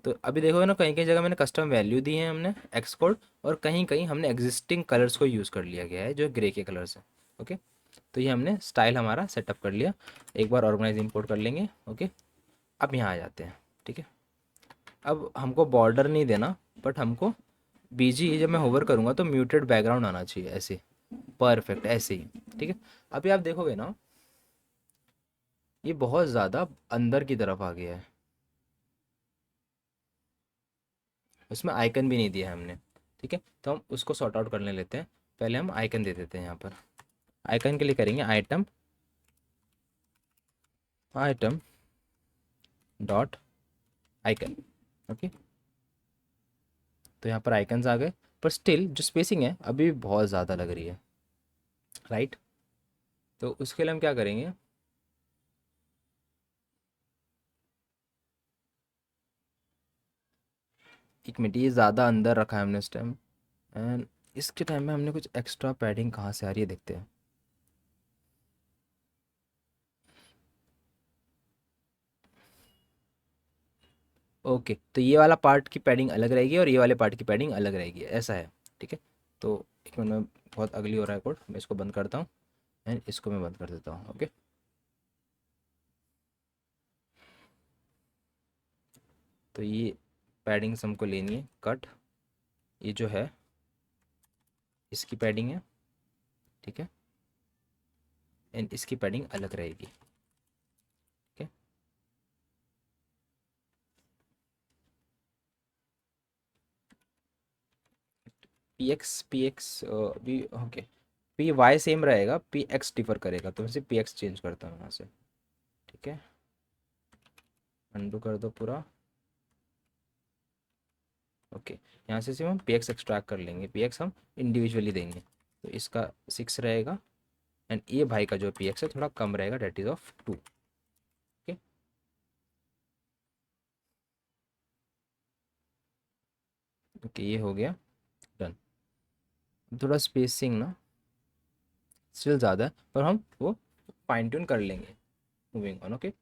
तो अभी देखोगे ना कहीं कहीं जगह मैंने कस्टम वैल्यू दी है हमने एक्स कोड, और कहीं कहीं हमने एग्जिस्टिंग कलर्स को यूज़ कर लिया गया है जो ग्रे के कलर्स हैं, ओके। तो ये हमने स्टाइल हमारा सेटअप कर लिया। एक बार ऑर्गेनाइज इंपोर्ट कर लेंगे, ओके। अब यहाँ आ जाते हैं, ठीक है। अब हमको बॉर्डर नहीं देना, बट हमको बीजी जब मैं होवर करूँगा तो म्यूटेड बैकग्राउंड आना चाहिए, ऐसे परफेक्ट ऐसे ही, ठीक है। अभी आप देखोगे ना ये बहुत ज़्यादा अंदर की तरफ आ गया है, उसमें आइकन भी नहीं दिया है हमने, ठीक है। तो हम उसको सॉर्ट आउट करने लेते हैं। पहले हम आइकन दे देते हैं यहाँ पर। आइकन के लिए करेंगे item, item dot icon, okay. तो यहाँ पर आइकन्स आ गए, पर स्टिल जो स्पेसिंग है अभी भी बहुत ज़्यादा लग रही है, राइट। तो उसके लिए हम क्या करेंगे, एक मिनट, ये ज़्यादा अंदर रखा है हमने इस टाइम, एंड इसके टाइम में हमने कुछ एक्स्ट्रा पैडिंग कहाँ से आ रही है देखते हैं। ओके, तो ये वाला पार्ट की पैडिंग अलग रहेगी और ये वाले पार्ट की पैडिंग अलग रहेगी, ऐसा है, ठीक है। तो एक मिनट में, बहुत अगली हो रहा है कोड, मैं इसको बंद करता हूँ एंड इसको मैं बंद कर देता हूँ, ओके। तो ये पैडिंग्स हमको लेनी है कट, ये जो है इसकी पैडिंग है, ठीक है। एंड इसकी पैडिंग अलग रहेगी, ठीक है। पी एक्स भी, ओके। पी वाई सेम रहेगा, पी एक्स डिफर करेगा, तो मैं सिर्फ पी एक्स चेंज करता हूँ यहाँ से। ठीक है, अंडू कर दो पूरा। ओके, यहाँ से सिर्फ हम पी एक्स एक्सट्रैक्ट कर लेंगे, पी एक्स हम इंडिविजुअली देंगे, तो इसका 6 रहेगा। एंड ये भाई का जो पी एक्स है थोड़ा कम रहेगा, that is of 2। Okay, okay ये हो गया डन। थोड़ा स्पेसिंग ना स्टिल ज़्यादा है, पर हम वो फाइन ट्यून कर लेंगे। Moving on. Okay,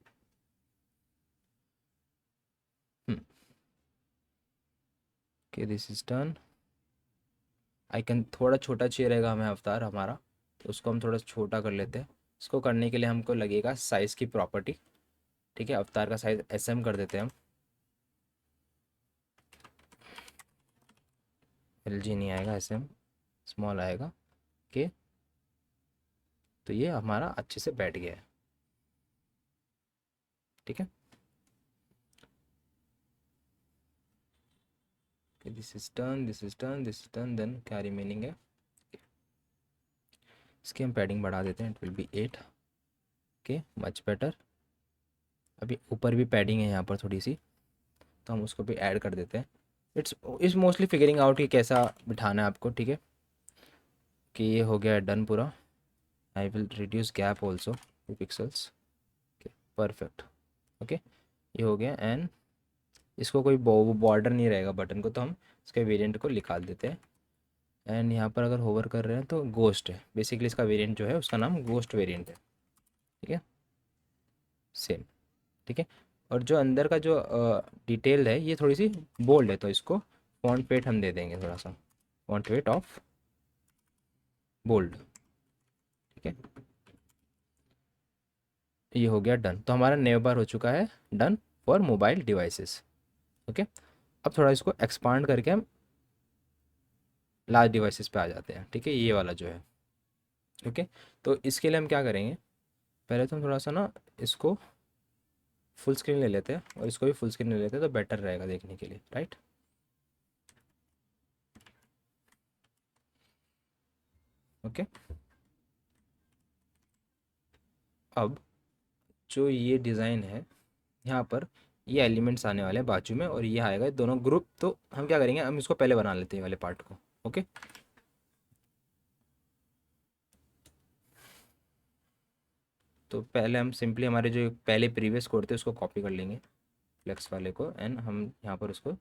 okay this is done. Icon थोड़ा छोटा चाहिए रहेगा हमें अवतार हमारा, तो उसको हम थोड़ा छोटा कर लेते हैं। इसको करने के लिए हमको लगेगा साइज़ की प्रॉपर्टी। ठीक है, अवतार का साइज़ एस एम कर देते हैं हम। एल जी नहीं आएगा, एस एम स्मॉल आएगा। ओके, तो ये हमारा अच्छे से बैठ गया है। ठीक है, this is done, this is done, this is done. Then क्या रिमेनिंग है, इसकी हम पैडिंग बढ़ा देते हैं, it will be 8। Okay, much better. अभी ऊपर भी पैडिंग है यहाँ पर थोड़ी सी, तो हम उसको भी ऐड कर देते हैं। इट्स मोस्टली फिगरिंग आउट कि कैसा बिठाना है आपको। ठीक है, कि ये हो गया डन पूरा। I will reduce gap also 2 pixels. Okay, perfect. Okay, ये हो गया। एंड इसको कोई बॉर्डर नहीं रहेगा बटन को, तो हम इसके वेरिएंट को निकाल देते हैं। एंड यहाँ पर अगर होवर कर रहे हैं तो गोस्ट है, बेसिकली इसका वेरिएंट जो है उसका नाम गोस्ट वेरिएंट है। ठीक है, सेम। ठीक है, और जो अंदर का जो डिटेल है ये थोड़ी सी बोल्ड है, तो इसको फॉन्ट वेट हम दे देंगे थोड़ा सा, फॉन्ट वेट ऑफ बोल्ड। ठीक है, ये हो गया डन। तो हमारा नेव बार हो चुका है done for mobile devices. Okay, अब थोड़ा इसको एक्सपांड करके हम लार्ज डिवाइसेस पे आ जाते हैं। ठीक है, ये वाला जो है। ओके, तो इसके लिए हम क्या करेंगे, पहले तो हम थोड़ा सा ना इसको फुल स्क्रीन ले लेते हैं, और इसको भी फुल स्क्रीन ले लेते हैं, तो बेटर रहेगा देखने के लिए, राइट। ओके, अब जो ये डिज़ाइन है यहाँ पर, ये एलिमेंट्स आने वाले हैं बाजू में, और ये आएगा दोनों ग्रुप। तो हम क्या करेंगे, हम इसको पहले बना लेते हैं ये वाले पार्ट को। ओके, तो पहले हम सिंपली हमारे जो पहले प्रीवियस कोड थे उसको कॉपी कर लेंगे, फ्लेक्स वाले को, एंड हम यहाँ पर उसको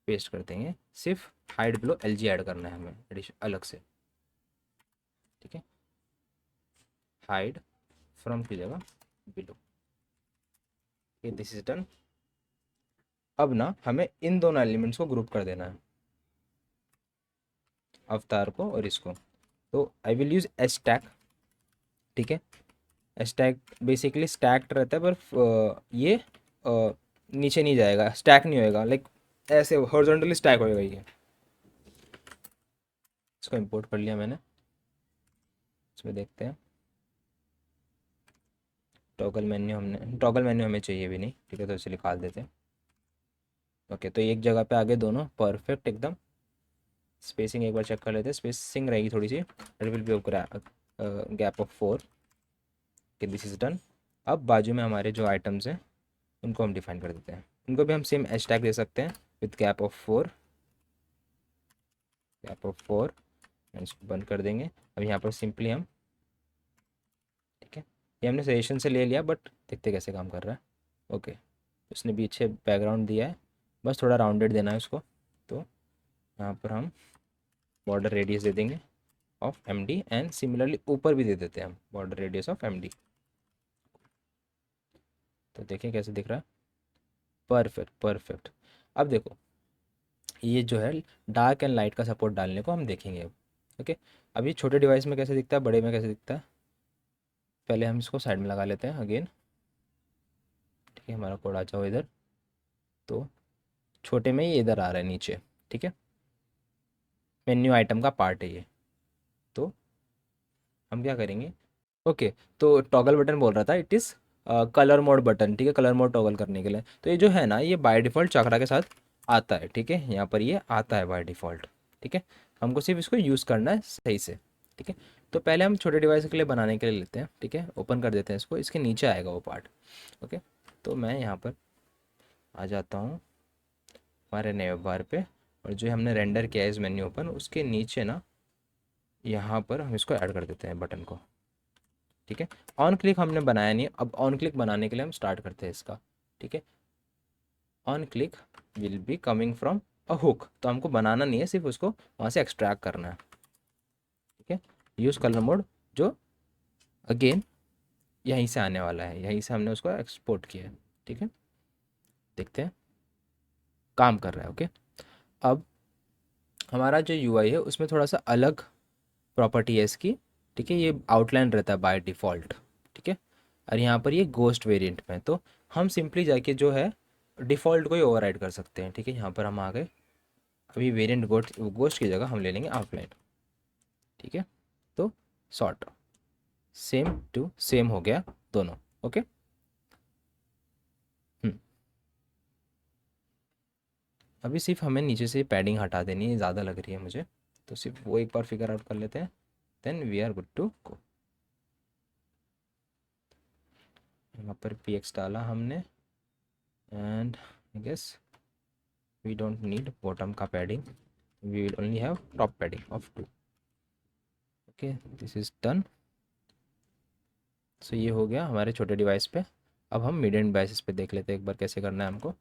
पेस्ट कर देंगे। सिर्फ hide below L G add करना है हमें एडिशन अलग से। ठीक है, हाइड फ्रॉम की जगह बिलो। ये दिस इज डन। अब ना हमें इन दोनों एलिमेंट्स को ग्रुप कर देना है, अवतार को और इसको। तो आई विल यूज़ एच टैग। ठीक है, स्टैक बेसिकली स्टैक्ड रहता है, पर ये नीचे नहीं जाएगा, स्टैक नहीं होएगा, लाइक ऐसे हॉरिजॉन्टली स्टैक होएगा ये। इसको इंपोर्ट कर लिया मैंने, इसमें देखते हैं। टॉगल मेन्यू हमें चाहिए भी नहीं। ठीक है, तो इसे निकाल देते हैं। ओके, तो एक जगह पे आगे दोनों परफेक्ट एकदम। स्पेसिंग एक बार चेक कर लेते हैं, स्पेसिंग रहेगी थोड़ी सी, it will be gap of 4। कि दिस इज डन। अब बाजू में हमारे जो आइटम्स हैं उनको हम डिफाइन कर देते हैं, उनको भी हम सेम एच टैग दे सकते हैं with gap of 4, gap of 4। इसको बंद कर देंगे। अब यहाँ पर सिंपली हम, ठीक है, ये हमने सजेशन से ले लिया, बट देखते कैसे काम कर रहा है। ओके, उसने पीछे बैकग्राउंड दिया है, बस थोड़ा राउंडेड देना है उसको। तो यहाँ पर हम बॉर्डर रेडियस दे देंगे of M D, and similarly ऊपर भी दे देते हैं हम border radius of M D. तो देखें कैसे दिख रहा है, परफेक्ट परफेक्ट। अब देखो, ये जो है डार्क एंड लाइट का सपोर्ट डालने को हम देखेंगे अब। ओके, अभी छोटे डिवाइस में कैसे दिखता है, बड़े में कैसे दिखता है, पहले हम इसको साइड में लगा लेते हैं अगेन। ठीक है, हमारा कोड आ जाओ इधर। तो छोटे में ये इधर आ रहा है नीचे। ठीक है, मेन्यू आइटम का पार्ट है ये। तो हम क्या करेंगे, ओके, तो टॉगल बटन बोल रहा था, it is colour mode button. ठीक है, कलर मोड टॉगल करने के लिए, तो ये जो है ना, ये बाय डिफ़ॉल्ट चक्रा के साथ आता है। ठीक है, यहाँ पर ये आता है बाय डिफ़ॉल्ट। ठीक है, हमको सिर्फ इसको यूज़ करना है सही से। ठीक है, तो पहले हम छोटे डिवाइस के लिए बनाने के लिए लेते हैं, ठीक है, ओपन कर देते हैं इसको, इसके नीचे आएगा वो पार्ट। ओके, तो मैं यहाँ पर आ जाता हूँ हमारे नेव बार पे, और जो हमने रेंडर किया है इस मेन्यू ओपन, उसके नीचे ना यहाँ पर हम इसको ऐड कर देते हैं बटन को, ठीक है। ऑन क्लिक हमने बनाया नहीं, अब ऑन क्लिक बनाने के लिए हम स्टार्ट करते हैं इसका, ठीक है। On click will be coming from a hook, तो हमको बनाना नहीं है, सिर्फ उसको वहाँ से एक्सट्रैक्ट करना है, ठीक है। यूज़ कलर मोड, जो अगेन यहीं से आने वाला है, यहीं से हमने उसको एक्सपोर्ट किया है, ठीक है। देखते हैं काम कर रहा है। ओके, अब हमारा जो यूआई है उसमें थोड़ा सा अलग प्रॉपर्टी है इसकी, ठीक है। ये आउटलाइन रहता है बाय डिफ़ॉल्ट, ठीक है। और यहाँ पर ये गोस्ट वेरिएंट में, तो हम सिंपली जाके जो है डिफ़ॉल्ट को ही ओवरराइड कर सकते हैं, ठीक है। यहाँ पर हम आ गए, अभी वेरिएंट गोस्ट की जगह हम ले लेंगे आउटलाइन, ठीक है। तो सॉर्ट सेम टू सेम हो गया दोनों। ओके, अभी सिर्फ हमें नीचे से पैडिंग हटा देनी है, ज़्यादा लग रही है मुझे, तो सिर्फ वो एक बार फिगर आउट कर लेते हैं, then we are good to go. यहाँ पर पी एक्स डाला हमने, and I guess we don't need bottom का padding, we will only have top padding of 2। Okay, this is done. So ये हो गया हमारे छोटे डिवाइस पे। अब हम मीडियम डिवाइसेस पे देख लेते हैं एक बार कैसे करना है हमको।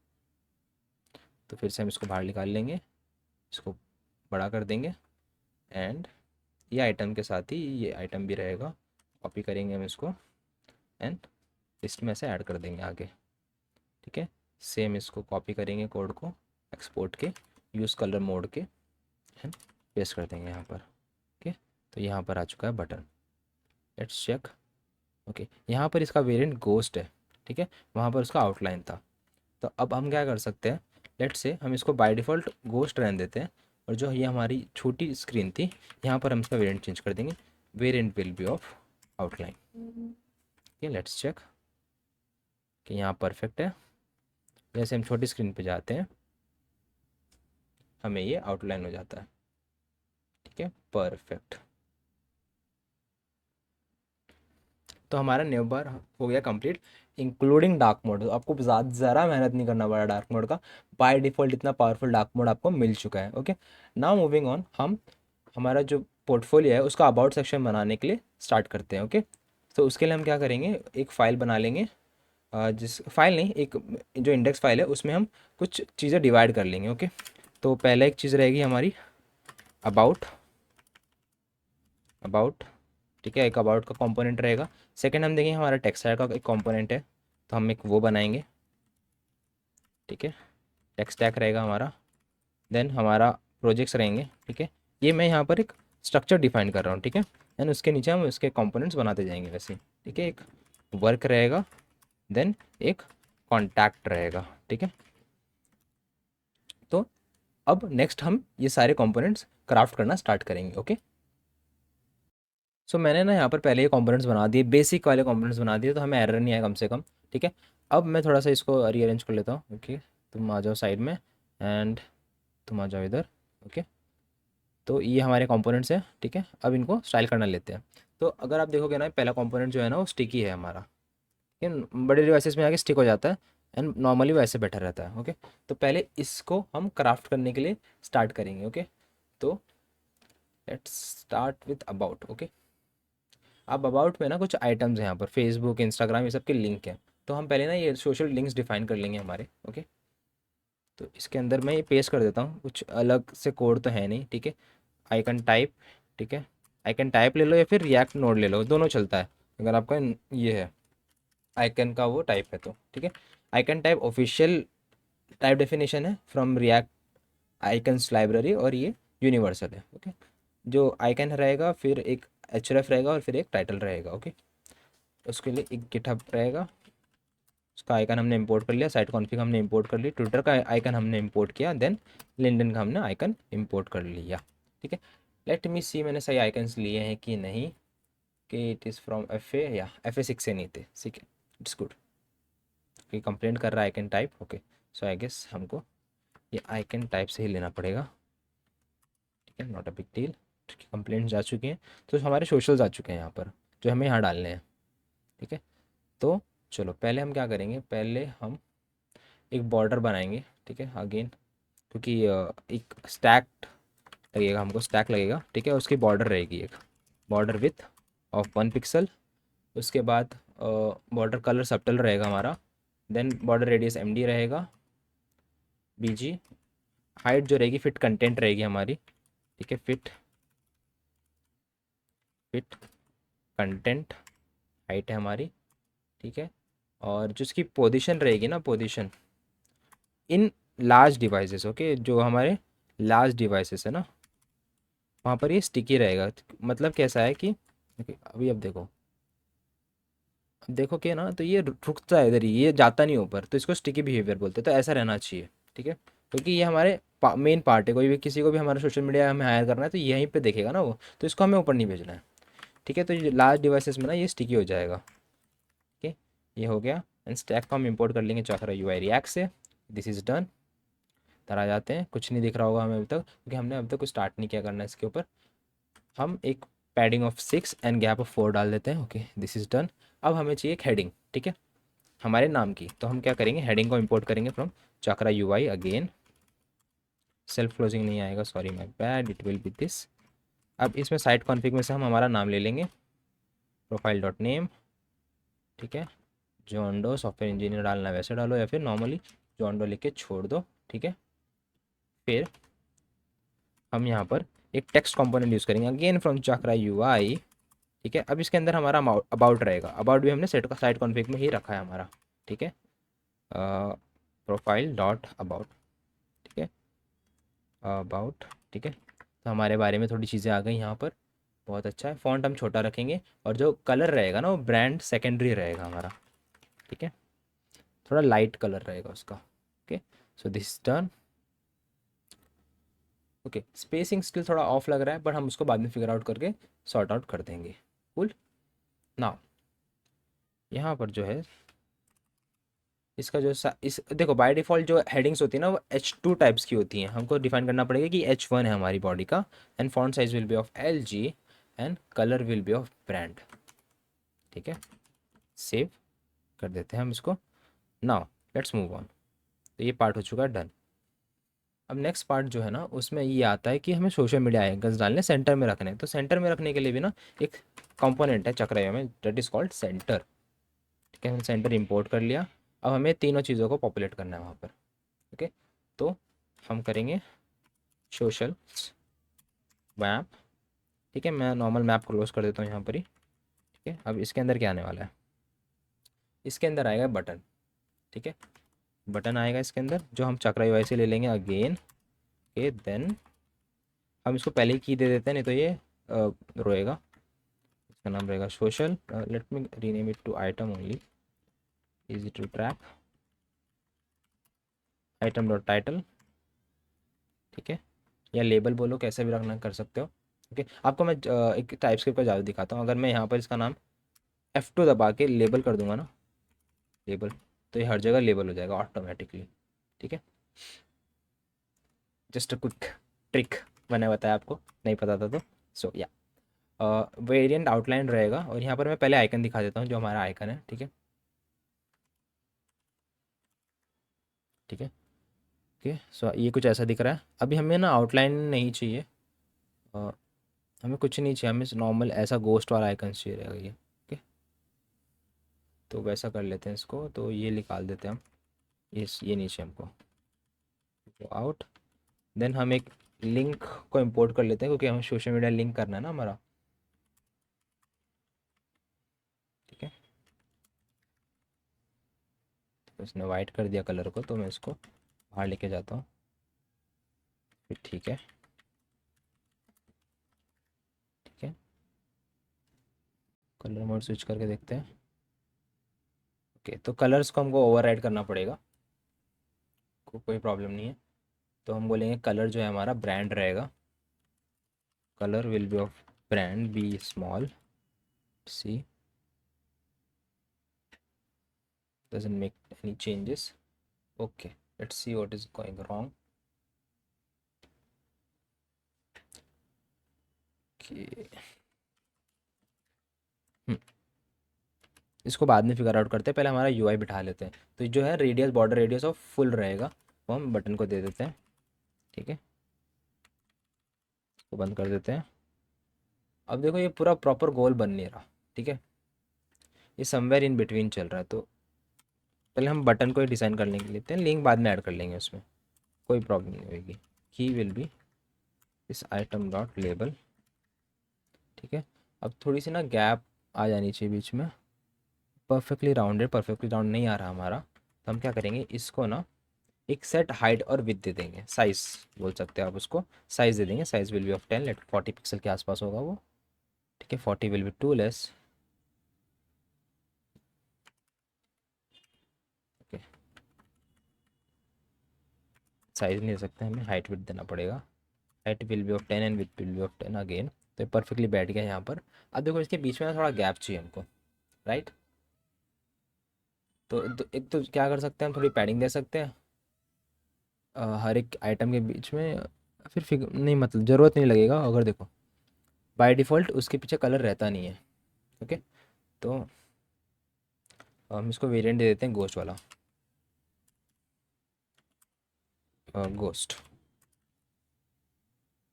तो फिर से हम इसको बाहर निकाल लेंगे, इसको बड़ा कर देंगे, एंड ये आइटम के साथ ही ये आइटम भी रहेगा, कॉपी करेंगे हम इसको, एंड लिस्ट में से ऐड कर देंगे आगे, ठीक है। सेम इसको कॉपी करेंगे कोड को, एक्सपोर्ट के, यूज़ कलर मोड के, एंड पेस्ट कर देंगे यहाँ पर। ओके, तो यहाँ पर आ चुका है बटन, लेट्स चेक। ओके, यहाँ पर इसका वेरिएंट गोस्ट है, ठीक है, वहाँ पर उसका आउटलाइन था। तो अब हम क्या कर सकते हैं, लेट्स से हम इसको बाय डिफ़ॉल्ट गोस्ट रहने देते हैं, और जो ये हमारी छोटी स्क्रीन थी, यहाँ पर हम इसका वेरिएंट चेंज कर देंगे, variant will be of outline. Okay, let's check कि यहाँ परफेक्ट है। जैसे हम छोटी स्क्रीन पे जाते हैं, हमें ये आउटलाइन हो जाता है, ठीक है, परफेक्ट। तो हमारा न्यू बार हो गया कंप्लीट, इंक्लूडिंग डार्क मोड। तो आपको ज़रा मेहनत नहीं करना पड़ा डार्क मोड का, बाय डिफ़ॉल्ट इतना पावरफुल डार्क मोड आपको मिल चुका है। ओके, नाउ मूविंग ऑन, हम हमारा जो पोर्टफोलियो है उसका अबाउट सेक्शन बनाने के लिए स्टार्ट करते हैं। ओके, तो उसके लिए हम क्या करेंगे, एक फ़ाइल बना लेंगे, जिस फाइल नहीं, एक जो इंडेक्स फाइल है उसमें हम कुछ चीज़ें डिवाइड कर लेंगे। ओके, तो पहले एक चीज़ रहेगी हमारी अबाउट, अबाउट, ठीक है, एक अबाउट का कंपोनेंट रहेगा। सेकंड हम देखेंगे हमारा टेक्स्ट टैग का एक कंपोनेंट है, तो हम एक वो बनाएंगे, ठीक है, टेक्स्ट टैग रहेगा हमारा। देन हमारा प्रोजेक्ट्स रहेंगे, ठीक है। ये मैं यहाँ पर एक स्ट्रक्चर डिफाइन कर रहा हूँ, ठीक है, एंड उसके नीचे हम उसके कंपोनेंट्स बनाते जाएंगे वैसे, ठीक है। एक वर्क रहेगा, देन एक कॉन्टैक्ट रहेगा, ठीक है। तो अब नेक्स्ट हम ये सारे कंपोनेंट्स क्राफ्ट करना स्टार्ट करेंगे। ओके, सो मैंने ना यहाँ पर पहले ये कंपोनेंट्स बना दिए, बेसिक वाले कंपोनेंट्स बना दिए, तो हमें एरर नहीं आया कम से कम, ठीक है। अब मैं थोड़ा सा इसको रीअरेंज कर लेता हूँ। ओके, तुम आ जाओ साइड में, एंड तुम आ जाओ इधर। ओके, तो ये हमारे कंपोनेंट्स हैं, ठीक है। अब इनको स्टाइल करना लेते हैं। तो अगर आप देखोगे ना, पहला कंपोनेंट जो है ना वो स्टिकी है हमारा, ठीक है, बड़े डिवाइसेस में आके स्टिक हो जाता है, एंड नॉर्मली वैसे बैठा रहता है। ओके, तो पहले इसको हम क्राफ्ट करने के लिए स्टार्ट करेंगे। ओके, तो let's start with about. Okay, अब अबाउट में ना कुछ आइटम्स हैं यहाँ पर, फेसबुक, इंस्टाग्राम, ये सब के लिंक हैं। तो हम पहले ना ये सोशल लिंक्स डिफाइन कर लेंगे हमारे। ओके, तो इसके अंदर मैं ये पेस्ट कर देता हूँ, कुछ अलग से कोड तो है नहीं, ठीक है। आइकन टाइप, ठीक है, आइकन टाइप ले लो या फिर रिएक्ट नोड ले लो, दोनों चलता है अगर आपका ये है आइकन का वो टाइप है तो, ठीक है। Icon type official type definition है फ्रॉम रिएक्ट आइकन्स लाइब्रेरी, और ये यूनिवर्सल है। ओके, जो आइकन रहेगा, फिर एक एचरेफ रहेगा, और फिर एक टाइटल रहेगा। ओके, उसके लिए एक गिटहब रहेगा, उसका आइकन हमने इंपोर्ट कर लिया, साइट कॉन्फ़िग हमने इंपोर्ट कर ली, ट्विटर का आइकन हमने इंपोर्ट किया, देन लिंक्डइन का हमने आइकन इंपोर्ट कर लिया, ठीक है। लेट मी सी मैंने सही आइकन्स लिए हैं कि नहीं, कि it is from F A, या FA6 से नहीं थे, ठीक है, इट्स गुड। कि कंप्लेंट कर रहा है icon type. Okay, so I guess हमको ये आइकन टाइप से ही लेना पड़ेगा, ठीक है, not a big deal. Complaints जा चुकी हैं, तो हमारे सोशल्स आ चुके हैं यहाँ पर, जो हमें यहाँ डालने हैं। ठीक है, तो चलो पहले हम क्या करेंगे, पहले हम एक बॉर्डर बनाएंगे। ठीक है, अगेन क्योंकि एक स्टैक लगेगा, हमको स्टैक लगेगा। ठीक है, उसकी बॉर्डर रहेगी एक, बॉर्डर विथ ऑफ 1 पिक्सल। उसके बाद बॉर्डर कलर सबटल रहेगा हमारा। देन बॉर्डर रेडियस MD रहेगा, BG। हाइट जो रहेगी फिट कंटेंट रहेगी हमारी। ठीक है, फिट फिट कंटेंट हाइट है हमारी। ठीक है, और जो इसकी पोजीशन रहेगी ना, position in large devices, okay, जो हमारे लार्ज डिवाइसेस है ना, वहाँ पर ये स्टिकी रहेगा। मतलब कैसा है कि okay, अभी अब देखो, अब देखो क्या ना, तो ये रुकता है इधर ही, ये जाता नहीं ऊपर, तो इसको स्टिकी बिहेवियर बोलते हैं। तो ऐसा रहना चाहिए। ठीक है, क्योंकि ये हमारे मेन पार्ट है। कोई भी किसी को भी हमारा सोशल मीडिया हमें हायर करना है तो यहीं पे देखेगा ना वो, तो इसको हमें ऊपर नहीं भेजना है। ठीक है, तो ये लार्ज डिवाइसेस में ना ये स्टिकी हो जाएगा। ओके, ये हो गया। एंड स्टैक को हम इंपोर्ट कर लेंगे चाकरा UI रिएक्ट से। This is done. इधर आ जाते हैं, कुछ नहीं दिख रहा होगा हमें अभी तक, क्योंकि हमने अभी तक कुछ स्टार्ट नहीं किया करना इसके ऊपर। हम एक padding of 6 and gap of 4 डाल देते हैं। Okay, this is done. अब हमें चाहिए एक हेडिंग। ठीक है, हमारे नाम की, तो हम क्या करेंगे, हेडिंग को इंपोर्ट करेंगे from chakra UI again. Self closing नहीं आएगा, sorry my bad, it will B this. अब इसमें साइट कॉन्फ़िग में से हम हमारा नाम ले लेंगे, प्रोफाइल डॉट नेम। ठीक है, जॉन डो सॉफ्टवेयर इंजीनियर डालना है वैसे डालो, या फिर नॉर्मली जॉन डो लिख के छोड़ दो। ठीक है, फिर हम यहाँ पर एक टेक्स्ट कंपोनेंट यूज़ करेंगे अगेन फ्रॉम चाकरा UI। ठीक है, अब इसके अंदर हमारा अबाउट रहेगा। अबाउट भी हमने साइट कॉन्फ़िग में ही रखा है हमारा। ठीक है, प्रोफाइल डॉट अबाउट। ठीक है, अबाउट। ठीक है, तो हमारे बारे में थोड़ी चीज़ें आ गई यहाँ पर। बहुत अच्छा है। फ़ॉन्ट हम छोटा रखेंगे, और जो कलर रहेगा ना वो ब्रांड सेकेंडरी रहेगा हमारा। ठीक है, थोड़ा लाइट कलर रहेगा उसका। Okay, so this done. Okay, spacing still थोड़ा ऑफ लग रहा है, बट हम उसको बाद में फिगर आउट करके सॉर्ट आउट कर देंगे। कूल। नाउ यहाँ पर जो है इसका जो इस देखो, बाय डिफ़ॉल्ट जो हेडिंग्स होती है ना वो H2 टाइप्स की होती हैं। हमको डिफाइन करना पड़ेगा कि H1 है हमारी बॉडी का। And font size will be of LG and colour will be of brand. ठीक है, सेव कर देते हैं हम इसको। Now let's move on. तो ये पार्ट हो चुका है डन। अब नेक्स्ट पार्ट जो है ना, उसमें ये आता है कि हमें सोशल मीडिया आइकन्स डालने, सेंटर में रखने हैं। तो सेंटर में रखने के लिए भी ना एक कंपोनेंट है चक्रा में, दैट इज़ कॉल्ड सेंटर। ठीक है, हमने सेंटर इंपोर्ट कर लिया। अब हमें तीनों चीज़ों को पॉपुलेट करना है वहाँ पर। ओके, तो हम करेंगे सोशल मैप। ठीक है, मैं नॉर्मल मैप क्लोज कर देता हूँ यहाँ पर ही। ठीक है, अब इसके अंदर क्या आने वाला है, इसके अंदर आएगा बटन। ठीक है, बटन आएगा इसके अंदर, जो हम चक्रा UI से ले लेंगे अगेन। ओके, देन हम इसको पहले ही की दे देते हैं, नहीं तो ये रोएगा। इसका नाम रहेगा social. Let me rename it to item only, easy to track, item dot title. ठीक है, या लेबल बोलो, कैसे भी रखना कर सकते हो। ओके, आपको मैं एक टाइपस्क्रिप्ट का जादू दिखाता हूँ। अगर मैं यहाँ पर इसका नाम F2 दबा के लेबल कर दूंगा ना, लेबल, तो ये हर जगह लेबल हो जाएगा ऑटोमेटिकली। ठीक है, जस्ट अ क्विक ट्रिक मैंने बताया आपको, नहीं पता था तो। सो या वेरिएंट आउटलाइन रहेगा, और यहाँ पर मैं पहले आइकन दिखा देता हूँ, जो हमारा आइकन है। ठीक है, ठीक है, ओके, सो ये कुछ ऐसा दिख रहा है। अभी हमें ना आउटलाइन नहीं चाहिए, अ, हमें कुछ नहीं चाहिए, हमें नॉर्मल ऐसा गोस्ट वाला आइकन चाहिए रहेगा ये। ओके, तो वैसा कर लेते हैं इसको, तो ये निकाल देते हैं हम, ये नहीं चाहिए हमको। आउट। देन हम एक लिंक को इंपोर्ट कर लेते हैं, क्योंकि हमें सोशल मीडिया लिंक करना है ना हमारा। ठीक है, तो इसने वाइट कर दिया कलर को, तो मैं इसको बाहर लेके जाता हूँ फिर। ठीक है, ठीक है, कलर मोड स्विच करके देखते हैं। ओके, तो कलर्स को हमको ओवरराइड करना पड़ेगा, कोई प्रॉब्लम नहीं है। तो हम बोलेंगे कलर जो है हमारा ब्रांड रहेगा, colour will be of brand, B small C, doesn't make any changes. Okay, let's see what is going wrong. कि इसको बाद में फिगर आउट करते हैं, पहले हमारा यूआई बिठा लेते हैं। तो जो है radius, border radius of full रहेगा, वो हम बटन को दे देते हैं। ठीक है, इसको बंद कर देते हैं। अब देखो ये पूरा प्रॉपर गोल बन नहीं रहा। ठीक है, ये समवेयर इन बिटवीन चल रहा है। तो पहले हम बटन को ही डिज़ाइन कर लेंगे, लेते हैं, लिंक बाद में ऐड कर लेंगे, उसमें कोई प्रॉब्लम नहीं होगी। की विल बी इस आइटम डॉट लेबल। ठीक है, अब थोड़ी सी ना गैप आ जानी चाहिए बीच में। परफेक्टली राउंडेड, परफेक्टली राउंड नहीं आ रहा हमारा, तो हम क्या करेंगे, इसको ना एक सेट हाइट और विथ दे देंगे, साइज बोल सकते हैं आप उसको, साइज दे देंगे। Size will be of 10, let 40 pixel के आसपास होगा वो। ठीक है, 40 will be too less. Okay, size नहीं दे सकते, हमें हाइट विथ देना पड़ेगा। Height will be of 10 and with will be of 10 again. तो परफेक्टली बैठ गया यहाँ पर। अब देखो इसके बीच में ना थोड़ा गैप चाहिए हमको, राइट। तो एक तो क्या कर सकते हैं, हम थोड़ी पैडिंग दे सकते हैं हर एक आइटम के बीच में। फिर नहीं, मतलब ज़रूरत नहीं लगेगा अगर देखो बाय डिफ़ॉल्ट उसके पीछे कलर रहता नहीं है। ओके, तो हम इसको वेरिएंट दे देते हैं गोस्ट वाला, गोस्ट।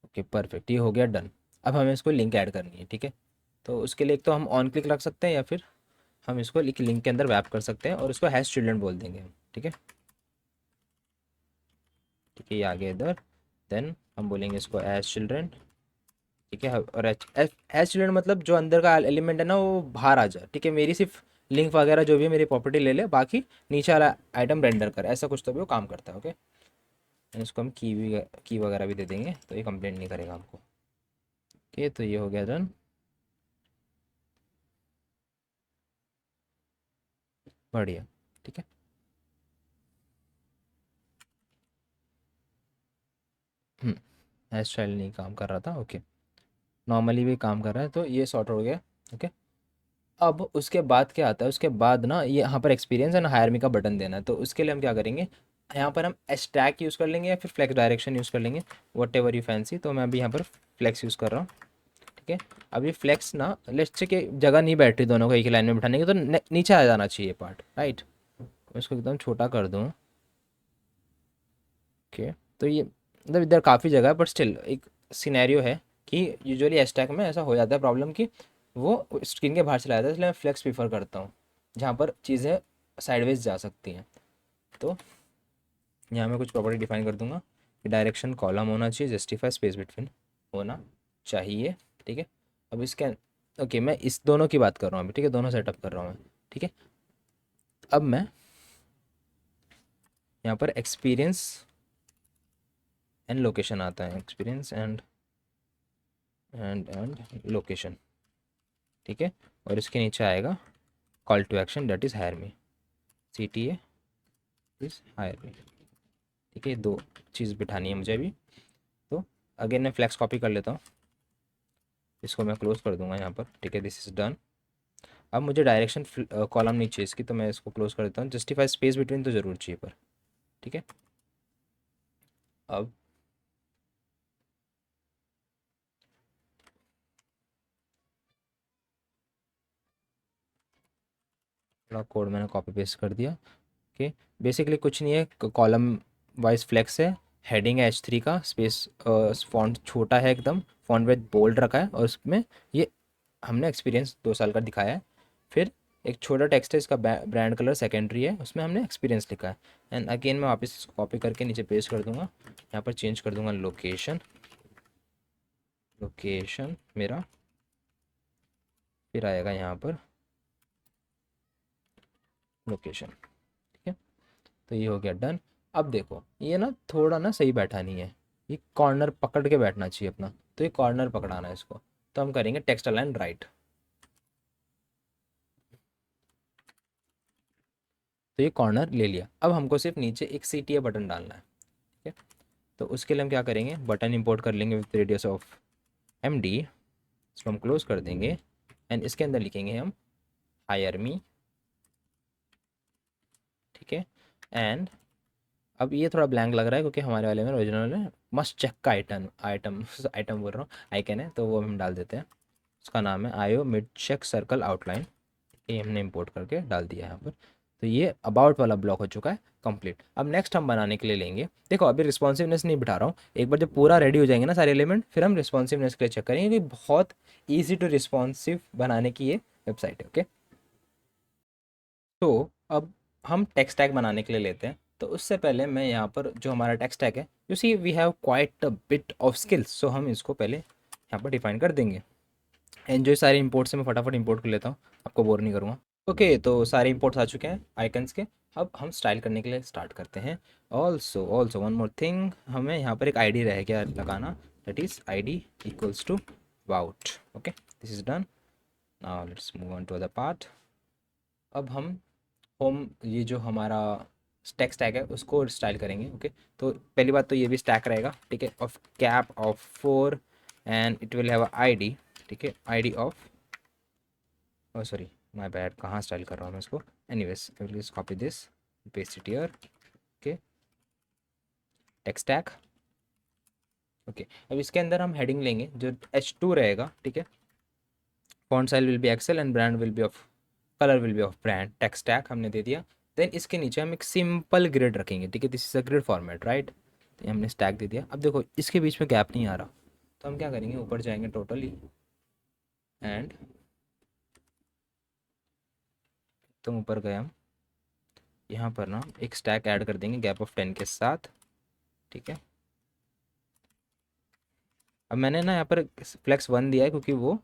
ओके परफेक्ट, ये हो गया डन। अब हमें इसको लिंक ऐड करनी है। ठीक है, तो उसके लिए एक तो हम ऑन क्लिक रख सकते हैं, या फिर हम इसको एक लिंक के अंदर वैप कर सकते हैं और उसको हैश चिल्ड्रन बोल देंगे हम। ठीक है, ठीक है, ये आ गया इधर। देन हम बोलेंगे इसको एज चिल्ड्रन। ठीक है, और एच एज चिल्ड्रन मतलब जो अंदर का एलिमेंट है ना वो बाहर आ जाए। ठीक है, मेरी सिर्फ लिंक वगैरह जो भी है मेरी प्रॉपर्टी ले ले, बाकी नीचे वाला आइटम रेंडर कर, ऐसा कुछ तो भी वो काम करता है। ओके, इसको हम की वगैरह भी दे देंगे, तो ये कंप्लेंट नहीं करेगा हमको। ओके, तो ये हो गया डन। बढ़िया। ठीक है, हेयर स्टाइल नहीं काम कर रहा था। ओके, नॉर्मली भी काम कर रहा है, तो ये सॉर्ट हो गया। ओके, अब उसके बाद क्या आता है, उसके बाद ना ये यहाँ पर एक्सपीरियंस है ना, हायर मी का बटन देना है। तो उसके लिए हम क्या करेंगे, यहाँ पर हम स्टैक यूज़ कर लेंगे या फिर फ्लेक्स डायरेक्शन यूज़ कर लेंगे, वट एवर यू फैंसी। तो मैं अभी यहाँ पर फ्लेक्स यूज़ कर रहा हूँ। ठीक है, अब ये फ्लेक्स ना लेट्स से कि जगह नहीं बैठ रही दोनों को एक ही लाइन में बिठाने की, तो नीचे आ जाना चाहिए पार्ट, राइट। मैं इसको एकदम छोटा कर दूँ। ओके, तो ये मतलब इधर काफ़ी जगह है, बट स्टिल एक सिनेरियो है कि यूजुअली स्टैक में ऐसा हो जाता है प्रॉब्लम कि वो स्क्रीन के बाहर चला जाता है, इसलिए मैं फ्लेक्स प्रीफर करता हूँ जहाँ पर चीज़ें साइडवेज जा सकती हैं। तो यहाँ मैं कुछ प्रॉपर्टी डिफाइन कर दूंगा कि डायरेक्शन कॉलम होना चाहिए, जस्टिफाई स्पेस बिटवीन होना चाहिए। ठीक है, अब इसके ओके मैं इस दोनों की बात कर रहा हूँ अभी। ठीक है, दोनों सेटअप कर रहा हूँ मैं। ठीक है, अब मैं यहाँ पर एक्सपीरियंस एंड लोकेशन आता है, एक्सपीरियंस एंड लोकेशन। ठीक है, और इसके नीचे आएगा call to action that is hire me, CTA is hire me. ठीक है, दो चीज़ बिठानी है मुझे अभी। तो अगेन मैं फ्लैक्स कॉपी कर लेता हूँ, इसको मैं क्लोज कर दूंगा यहाँ पर। ठीक है, दिस इज़ डन। अब मुझे डायरेक्शन कॉलम नहीं चाहिए इसकी, तो मैं इसको क्लोज कर देता हूँ। जस्टिफाई स्पेस बिटवीन तो ज़रूर चाहिए पर। ठीक है, अब थोड़ा कोड मैंने कॉपी पेस्ट कर दिया। ओके, बेसिकली कुछ नहीं है, कॉलम वाइज फ्लेक्स है। हेडिंग है H3 का, स्पेस फॉन्ट छोटा है एकदम, फॉन्ट वेट बोल्ड रखा है, और उसमें ये हमने एक्सपीरियंस 2 साल का दिखाया है। फिर एक छोटा टेक्स्ट है, इसका ब्रांड कलर सेकेंडरी है, उसमें हमने एक्सपीरियंस लिखा है। एंड अगेन मैं वापस इसको कॉपी करके नीचे पेस्ट कर दूंगा, यहाँ पर चेंज कर दूंगा लोकेशन, लोकेशन मेरा फिर आएगा यहाँ पर लोकेशन। ठीक है, तो ये हो गया डन। अब देखो ये ना थोड़ा ना सही बैठा नहीं है, ये कॉर्नर पकड़ के बैठना चाहिए अपना, तो ये कॉर्नर पकड़ाना है इसको। तो हम करेंगे टेक्स्ट अलाइन राइट। तो ये कॉर्नर ले लिया। अब हमको सिर्फ नीचे एक CTA बटन डालना है। ठीक है, तो उसके लिए हम क्या करेंगे, बटन इंपोर्ट कर लेंगे विथ रेडियस ऑफ MD, इसको हम क्लोज कर देंगे। एंड इसके अंदर लिखेंगे हम हायर मी। ठीक है, एंड अब ये थोड़ा ब्लैंक लग रहा है क्योंकि हमारे वाले में ओरिजिनल में मस्ट चेक का आइटम आइटम आइटम बोल रहा हूँ, आइकन है, तो वो हम डाल देते हैं। उसका नाम है आयो मिड चेक सर्कल आउटलाइन। ये हमने इंपोर्ट करके डाल दिया है यहाँ पर। तो ये अबाउट वाला ब्लॉक हो चुका है कंप्लीट। अब नेक्स्ट हम बनाने के लिए लेंगे, देखो अभी रिस्पॉन्सिवनेस नहीं बिठा रहा हूँ, एक बार जब पूरा रेडी हो जाएंगे ना सारे एलिमेंट, फिर हम रिस्पॉन्सिवनेस के लिए चेक करेंगे कि बहुत ईजी टू रिस्पॉन्सिव बनाने की ये वेबसाइट है। ओके, तो अब हम टेक्स्ट टैग बनाने के लिए लेते हैं। तो उससे पहले मैं यहाँ पर जो हमारा टेक्स्ट टैग है, you see we have quite a bit of skills, so हम इसको पहले यहाँ पर डिफाइन कर देंगे। एंड जो सारे इंपोर्ट से मैं फटाफट इंपोर्ट कर लेता हूँ, आपको बोर नहीं करूँगा। ओके, तो सारे इंपोर्ट्स आ चुके हैं आइकन्स के। अब हम स्टाइल करने के लिए स्टार्ट करते हैं। Also also one more thing, हमें यहाँ पर एक आईडी रह गया लगाना, that is ID equals to about. Okay, this is done. Now let's move on to other part. अब हम होम, ये जो हमारा स्टैक स्टैक है उसको स्टाइल करेंगे। ओके, तो पहली बात तो ये भी स्टैक रहेगा, ठीक है, of gap of 4 and it will have a ID. ठीक है, ID of, oh sorry my bad, कहाँ स्टाइल कर रहा हूँ मैं इसको। Anyways I will copy this, paste it here. Okay, tech stack. Okay, अब इसके अंदर हम हेडिंग लेंगे जो H2 रहेगा। ठीक है, font style will be XL and brand will be of, colour will be of brand. Tech stack हमने दे दिया। देन इसके नीचे हम एक सिंपल ग्रिड रखेंगे। ठीक है, this is a grid format right. तो ये हमने स्टैक दे दिया। अब देखो इसके बीच में गैप नहीं आ रहा, तो हम क्या करेंगे, ऊपर जाएंगे टोटली एंड तुम ऊपर गए, हम यहाँ पर ना एक स्टैक ऐड कर देंगे गैप ऑफ 10 के साथ। ठीक है, अब मैंने ना यहाँ पर फ्लेक्स 1 दिया है क्योंकि वो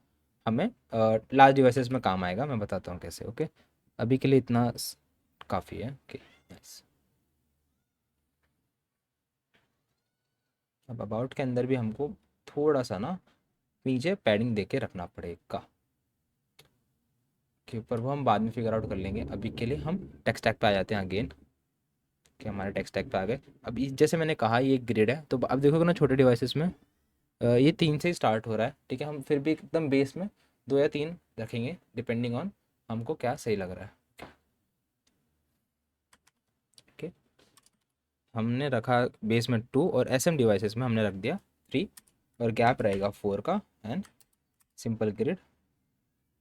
हमें लार्ज डिवाइसेस में काम आएगा, मैं बताता हूँ कैसे। ओके, अभी के लिए इतना काफ़ी है। Okay, nice. अब अबाउट के अंदर भी हमको थोड़ा सा ना नीचे पैडिंग दे के रखना पड़ेगा, के ऊपर वो हम बाद में फिगर आउट कर लेंगे। अभी के लिए हम टेक्स्ट टैग पे आ जाते हैं अगेन, कि हमारे टेक्स्ट टैग पे आ गए। अब जैसे मैंने कहा ये ग्रिड है, तो अब देखोगे ना छोटे डिवाइसेस में ये 3 से ही स्टार्ट हो रहा है। ठीक है, हम फिर भी एकदम बेस में 2 या 3 रखेंगे डिपेंडिंग ऑन हमको क्या सही लग रहा है। ओके, हमने रखा बेस में 2 और SM डिवाइसेस में हमने रख दिया 3, और गैप रहेगा 4 का एंड सिंपल ग्रिड।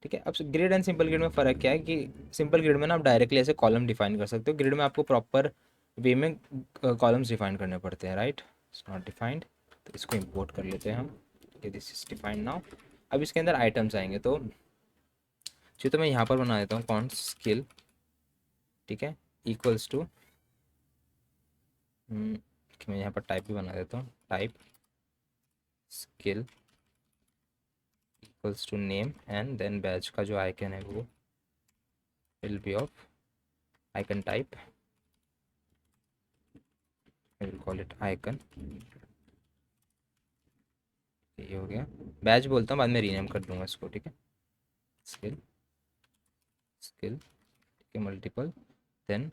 ठीक है, अब ग्रिड एंड सिंपल ग्रिड में फ़र्क क्या है कि सिंपल ग्रिड में ना आप डायरेक्टली ऐसे कॉलम डिफाइन कर सकते हो, ग्रिड में आपको प्रॉपर वे में कॉलम्स डिफाइन करने पड़ते हैं राइट। इट्स नॉट डिफाइंड, तो इसको इंपोर्ट कर लेते हैं हम। ठीक है, दिस इज डिफाइंड नाउ। अब इसके अंदर आइटम्स आएंगे, तो जो तो मैं यहाँ पर बना देता हूँ फॉन्ट स्किल। ठीक है, इक्वल्स टू, मैं यहाँ पर टाइप भी बना देता हूँ, type skill equals to name and then badge का जो आइकन है वो will be of icon type, I will call it icon. ये हो गया, बैच बोलता हूँ, बाद में रीनेम कर दूंगा इसको। ठीक है, स्किल स्किल, ठीक है, multiple, then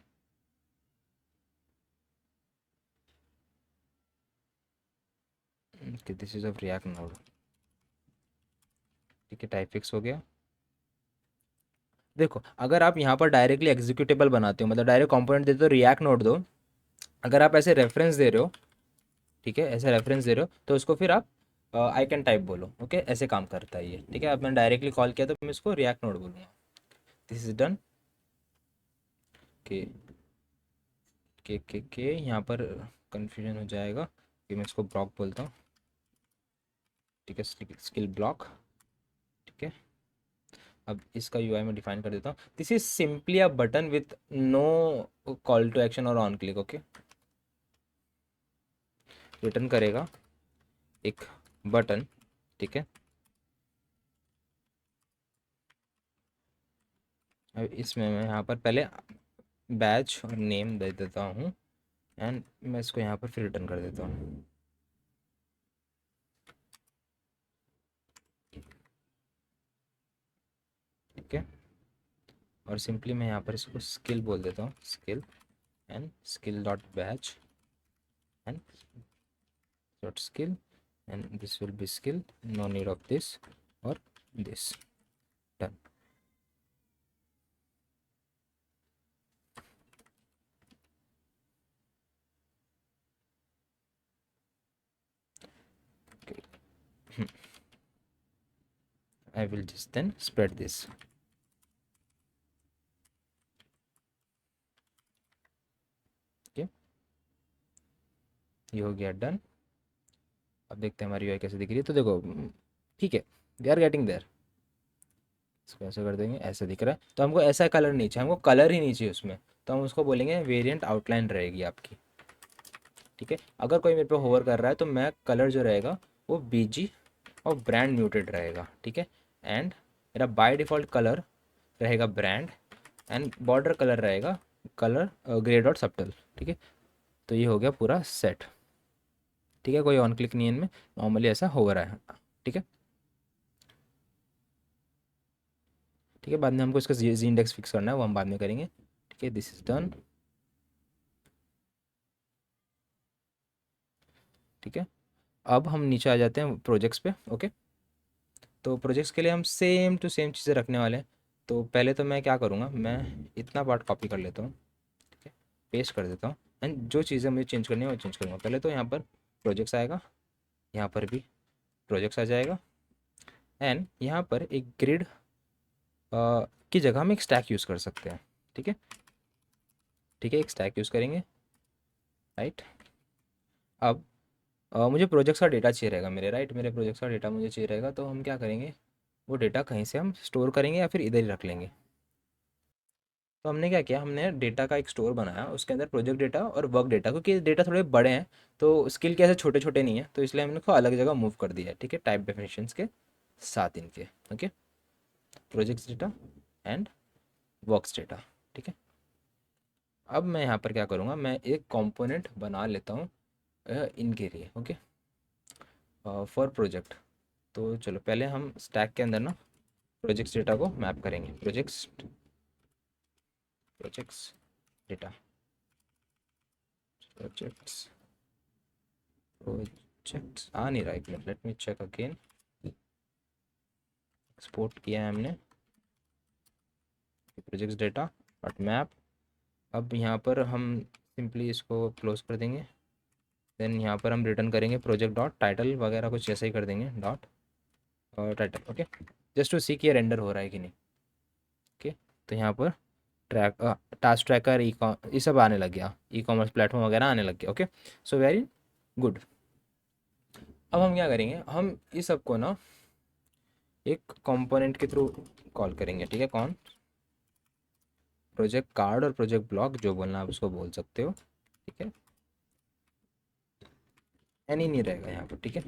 this is of React node. ठीक है, टाइप फिक्स हो गया। देखो अगर आप यहाँ पर डायरेक्टली एग्जीक्यूटेबल बनाते हो, मतलब डायरेक्ट कंपोनेंट देते हो, रिएक्ट नोड दो। अगर आप ऐसे रेफरेंस दे रहे हो, ठीक है, ऐसे रेफरेंस दे रहे हो, तो उसको फिर आप आइकन टाइप बोलो। ओके, ऐसे काम करता है ये। ठीक है, अब मैंने डायरेक्टली कॉल किया तो मैं इसको रिएक्ट नोड बोलूँगा। This is done. के के यहाँ पर कन्फ्यूजन हो जाएगा कि मैं इसको ब्लॉक बोलता हूँ। ठीक है, स्किल ब्लॉक। ठीक है, अब इसका यूआई में डिफाइन कर देता हूँ, this is simply a button with no call to action और ऑन क्लिक। ओके, रिटर्न करेगा एक बटन। ठीक है, अब इसमें मैं यहाँ पर पहले बैच और नेम दे देता हूँ एंड मैं इसको यहाँ पर फिर रिटर्न कर देता हूँ। ठीक है, और सिंपली मैं यहाँ पर इसको स्किल बोल देता हूँ, skill and skill dot batch and dot skill and this will be skill, no need of this और this. Done. I will just then spread this. Okay, ये हो गया डन। अब देखते हैं हमारी यूआई कैसे दिख रही है। तो देखो ठीक है, वी आर गेटिंग देयर। इसको ऐसे कर देंगे, ऐसे दिख रहा है। तो हमको ऐसा कलर नहीं चाहिए, हमको कलर ही नहीं चाहिए उसमें, तो हम उसको बोलेंगे वेरिएंट आउटलाइन रहेगी आपकी। ठीक है, अगर कोई मेरे पे होवर कर रहा है तो मैं कलर जो रहेगा वो बीजी और ब्रांड म्यूटेड रहेगा। ठीक है, एंड मेरा बाय डिफ़ॉल्ट कलर रहेगा ब्रांड, एंड बॉर्डर कलर रहेगा कलर ग्रे डॉट सबटल। ठीक है, तो ये हो गया पूरा सेट। ठीक है, कोई ऑन क्लिक नहीं है इनमें, नॉर्मली ऐसा हो रहा है। ठीक है, ठीक है, बाद में हमको इसका जी इंडेक्स फिक्स करना है, वो हम बाद में करेंगे। ठीक है, दिस इज़ डन। ठीक है, अब हम नीचे आ जाते हैं प्रोजेक्ट्स पे। ओके, तो प्रोजेक्ट्स के लिए हम सेम टू सेम चीज़ें रखने वाले हैं। तो पहले तो मैं क्या करूँगा, मैं इतना पार्ट कॉपी कर लेता हूँ। ठीक है, पेस्ट कर देता हूँ, एंड जो चीज़ें मुझे चेंज करनी है वो चेंज करूँगा। पहले तो यहाँ पर प्रोजेक्ट्स आएगा, यहाँ पर भी प्रोजेक्ट्स आ जाएगा, एंड यहाँ पर एक ग्रिड की जगह हम एक स्टैक यूज़ कर सकते हैं। ठीक है, ठीक है, एक स्टैक यूज़ करेंगे। राइट, अब मुझे प्रोजेक्ट्स का डेटा चाहिए रहेगा मेरे, राइट, मेरे प्रोजेक्ट्स का डेटा मुझे चाहिए रहेगा। तो हम क्या करेंगे, वो डेटा कहीं से हम स्टोर करेंगे या फिर इधर ही रख लेंगे। तो हमने क्या किया, हमने डेटा का एक स्टोर बनाया, उसके अंदर प्रोजेक्ट डेटा और वर्क डेटा, क्योंकि डेटा थोड़े बड़े हैं तो स्किल के ऐसे छोटे छोटे नहीं है, तो इसलिए हमने को अलग जगह मूव कर दिया है। ठीक है, टाइप डेफिनेशंस के साथ इनके। Okay, projects data and works data. ठीक है, अब मैं यहाँ पर क्या करूँगा, मैं एक कंपोनेंट बना लेता हूँ इनके लिए। Okay, for project. तो चलो पहले हम स्टैक के अंदर ना प्रोजेक्ट्स डेटा को मैप करेंगे। प्रोजेक्ट्स डेटा, प्रोजेक्ट्स प्रोजेक्ट्स आ नहीं रहा, एक minute, let me check again. Export किया है हमने प्रोजेक्ट्स डेटा डॉट मैप। अब यहाँ पर हम सिंपली इसको क्लोज कर देंगे, देन यहाँ पर हम रिटर्न करेंगे प्रोजेक्ट डॉट टाइटल वगैरह कुछ ऐसा ही कर देंगे, dot title. Okay, just to see कि ये रेंडर हो रहा है कि नहीं। ओके, तो यहाँ पर ट्रैक टास्क ट्रैकर ये सब आने लग गया, ई कॉमर्स प्लेटफॉर्म वगैरह आने लग गया। Okay, so very good. अब हम क्या करेंगे, हम इस सब को ना एक कंपोनेंट के थ्रू कॉल करेंगे। ठीक है, कौन, प्रोजेक्ट कार्ड और प्रोजेक्ट ब्लॉक, जो बोलना आप उसको बोल सकते हो। ठीक है, एनी नहीं रहेगा यहाँ पर। ठीक है,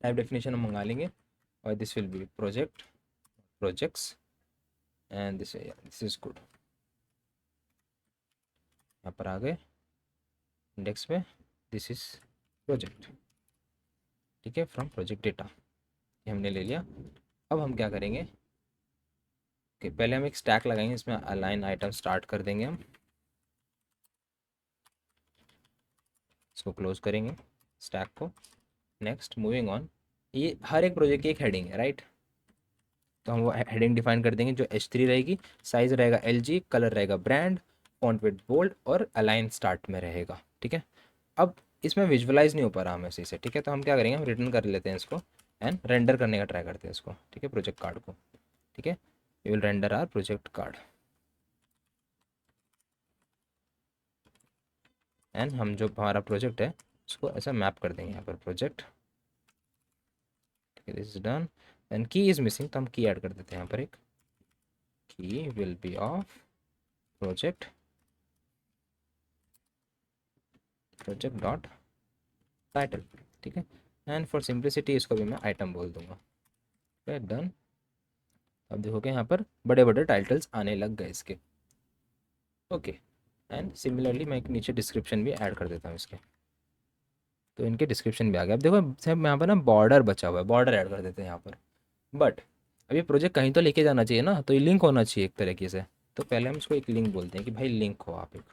टाइप डेफिनेशन हम मंगा लेंगे, और this will B project projects, and this is good. यहाँ पर आ गए इंडेक्स में, दिस इज प्रोजेक्ट। ठीक है, फ्रॉम प्रोजेक्ट डेटा, ये हमने ले लिया। अब हम क्या करेंगे कि पहले हम एक स्टैक लगाएंगे, इसमें अलाइन आइटम स्टार्ट कर देंगे हम, इसको क्लोज करेंगे स्टैक को। नेक्स्ट, मूविंग ऑन, ये हर एक प्रोजेक्ट की एक हेडिंग है, राइट। तो हम वो हेडिंग डिफाइन कर देंगे जो H3 रहेगी, साइज रहेगा LG, कलर रहेगा ब्रांड, फॉन्ट विथ बोल्ड, और अलाइन स्टार्ट में रहेगा। ठीक है, अब इसमें विजुअलाइज नहीं हो पा रहा हमें सही से। ठीक है, तो हम क्या करेंगे, हम रिटर्न कर लेते हैं इसको, एंड रेंडर करने का ट्राई करते हैं इसको। ठीक है, प्रोजेक्ट कार्ड को। ठीक है, we will render our project card, and हम जो हमारा प्रोजेक्ट है उसको ऐसा मैप कर देंगे यहाँ पर प्रोजेक्ट। ठीक है, दिस इज डन। एंड की इज मिसिंग, तो हम की ऐड कर देते हैं यहाँ पर एक, की will be of project project dot title. ठीक है, एंड फॉर सिंप्लिसिटी इसको भी मैं आइटम बोल दूंगा। डन। अब देखोगे यहाँ पर बड़े बड़े टाइटल्स आने लग गए इसके। ओके, एंड सिमिलरली मैं एक नीचे डिस्क्रिप्शन भी ऐड कर देता हूँ इसके, तो इनके डिस्क्रिप्शन भी आ गया। अब देखो सब यहाँ पर ना बॉर्डर बचा हुआ है, बॉर्डर ऐड कर देते हैं यहाँ पर। बट अब ये प्रोजेक्ट कहीं तो लेके जाना चाहिए ना, तो ये लिंक होना चाहिए एक तरीके से। तो पहले हम इसको एक लिंक बोलते हैं कि भाई लिंक हो आप एक।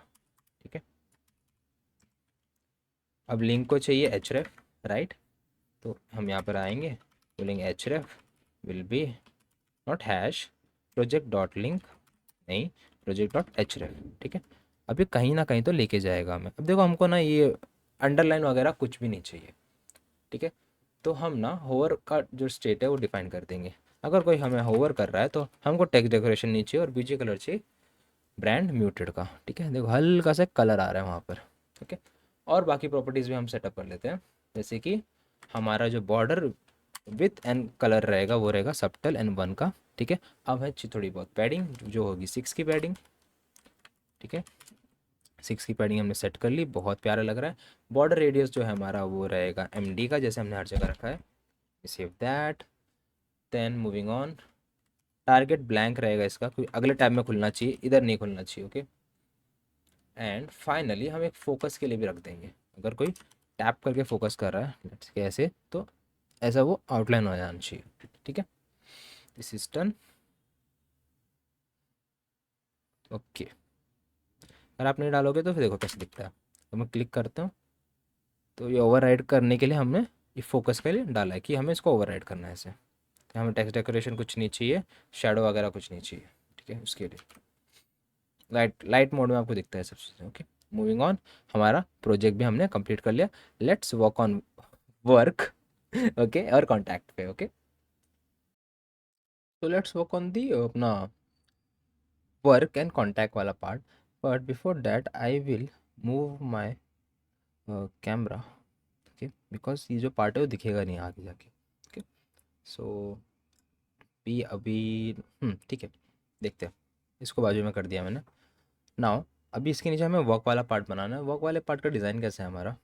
ठीक है, अब लिंक को चाहिए href, राइट। तो हम यहाँ पर आएंगे, बोलेंगे href will be not hash project dot link, नहीं, प्रोजेक्ट डॉट href। ठीक है, अब ये कहीं ना कहीं तो लेके जाएगा हमें। अब देखो हमको ना ये अंडरलाइन वगैरह कुछ भी नहीं चाहिए। ठीक है, तो हम ना होवर का जो स्टेट है वो डिफाइन कर देंगे। अगर कोई हमें होवर कर रहा है तो हमको टेक्स्ट डेकोरेशन नहीं चाहिए और बीजे कलर चाहिए ब्रांड म्यूटेड का, ठीक है। देखो हल्का सा कलर आ रहा है वहाँ पर, ओके। और बाकी प्रॉपर्टीज़ भी हम सेटअप कर लेते हैं, जैसे कि हमारा जो बॉर्डर विथ एंड कलर रहेगा वो रहेगा सबटल एंड 1 का, ठीक है। अब है थोड़ी बहुत पैडिंग जो होगी 6 की पैडिंग, ठीक है। 6 की पैडिंग हमने सेट कर ली, बहुत प्यारा लग रहा है। बॉर्डर रेडियस जो है हमारा वो रहेगा MD का, जैसे हमने हर जगह रखा है। Save that, then moving on. Target blank रहेगा इसका, क्योंकि अगले टैब में खुलना चाहिए, इधर नहीं खुलना चाहिए, ओके। एंड फाइनली हम एक फोकस के लिए भी रख देंगे, अगर कोई टैप करके फोकस कर रहा है कैसे, तो ऐसा वो आउटलाइन हो जाना चाहिए, ठीक है। This is done, okay. अगर आप नहीं डालोगे तो फिर देखो कैसे दिखता है। तो मैं क्लिक करता हूँ, तो ये ओवरराइड करने के लिए हमने ये फोकस के लिए डाला है कि हमें इसको ओवरराइड करना है ऐसे। तो हमें टेक्स्ट डेकोरेशन कुछ नहीं चाहिए, शेडो वगैरह कुछ नहीं चाहिए, ठीक है। उसके लिए लाइट लाइट मोड में आपको दिखता है सब चीज़ें, ओके। मूविंग ऑन, हमारा प्रोजेक्ट भी हमने कंप्लीट कर लिया। Let's work on work, okay, और कॉन्टैक्ट पे, ओके। तो लेट्स वर्क ऑन दी अपना वर्क एंड कॉन्टैक्ट वाला part, but before that I will move my camera, okay, because ये जो पार्ट है वो दिखेगा नहीं आगे जाके, ओके। सो भी अभी ठीक है, देखते हैं। इसको बाजू में कर दिया मैंने। नाउ अभी इसके नीचे हमें वर्क वाला पार्ट बनाना है। वर्क वाले पार्ट का डिज़ाइन कैसा है हमारा,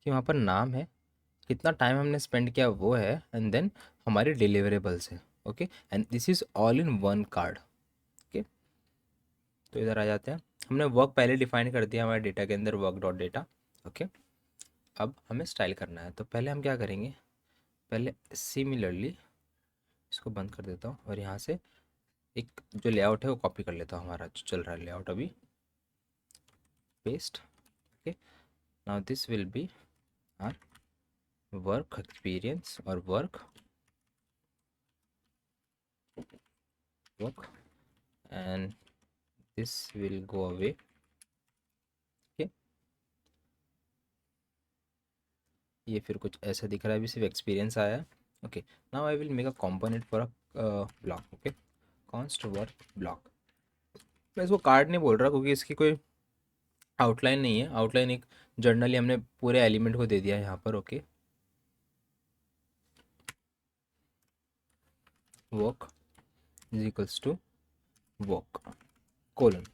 कि वहाँ पर नाम है, कितना टाइम हमने स्पेंड किया वो है, एंड देन हमारे डिलीवरेबल्स है, okay. And this is all in one card, okay. तो इधर आ जाते हैं। हमने वर्क पहले डिफाइन कर दिया हमारे डेटा के अंदर, वर्क डॉट डेटा, ओके। अब हमें स्टाइल करना है, तो पहले हम क्या करेंगे, पहले सिमिलरली इसको बंद कर देता हूँ और यहाँ से एक जो लेआउट है वो कॉपी कर लेता हूँ, हमारा जो चल रहा है लेआउट अभी, paste, okay. Now this will be our work experience और work and this will go away, okay. ये फिर कुछ ऐसा दिख रहा है, अभी सिर्फ एक्सपीरियंस आया है, okay. Now I will make a component for a block, okay. Const work block, मैं इसको कार्ड नहीं बोल रहा क्योंकि इसकी कोई आउटलाइन नहीं है। आउटलाइन एक जर्नली हमने पूरे एलिमेंट को दे दिया है यहाँ पर, okay. Work is equals to work colon,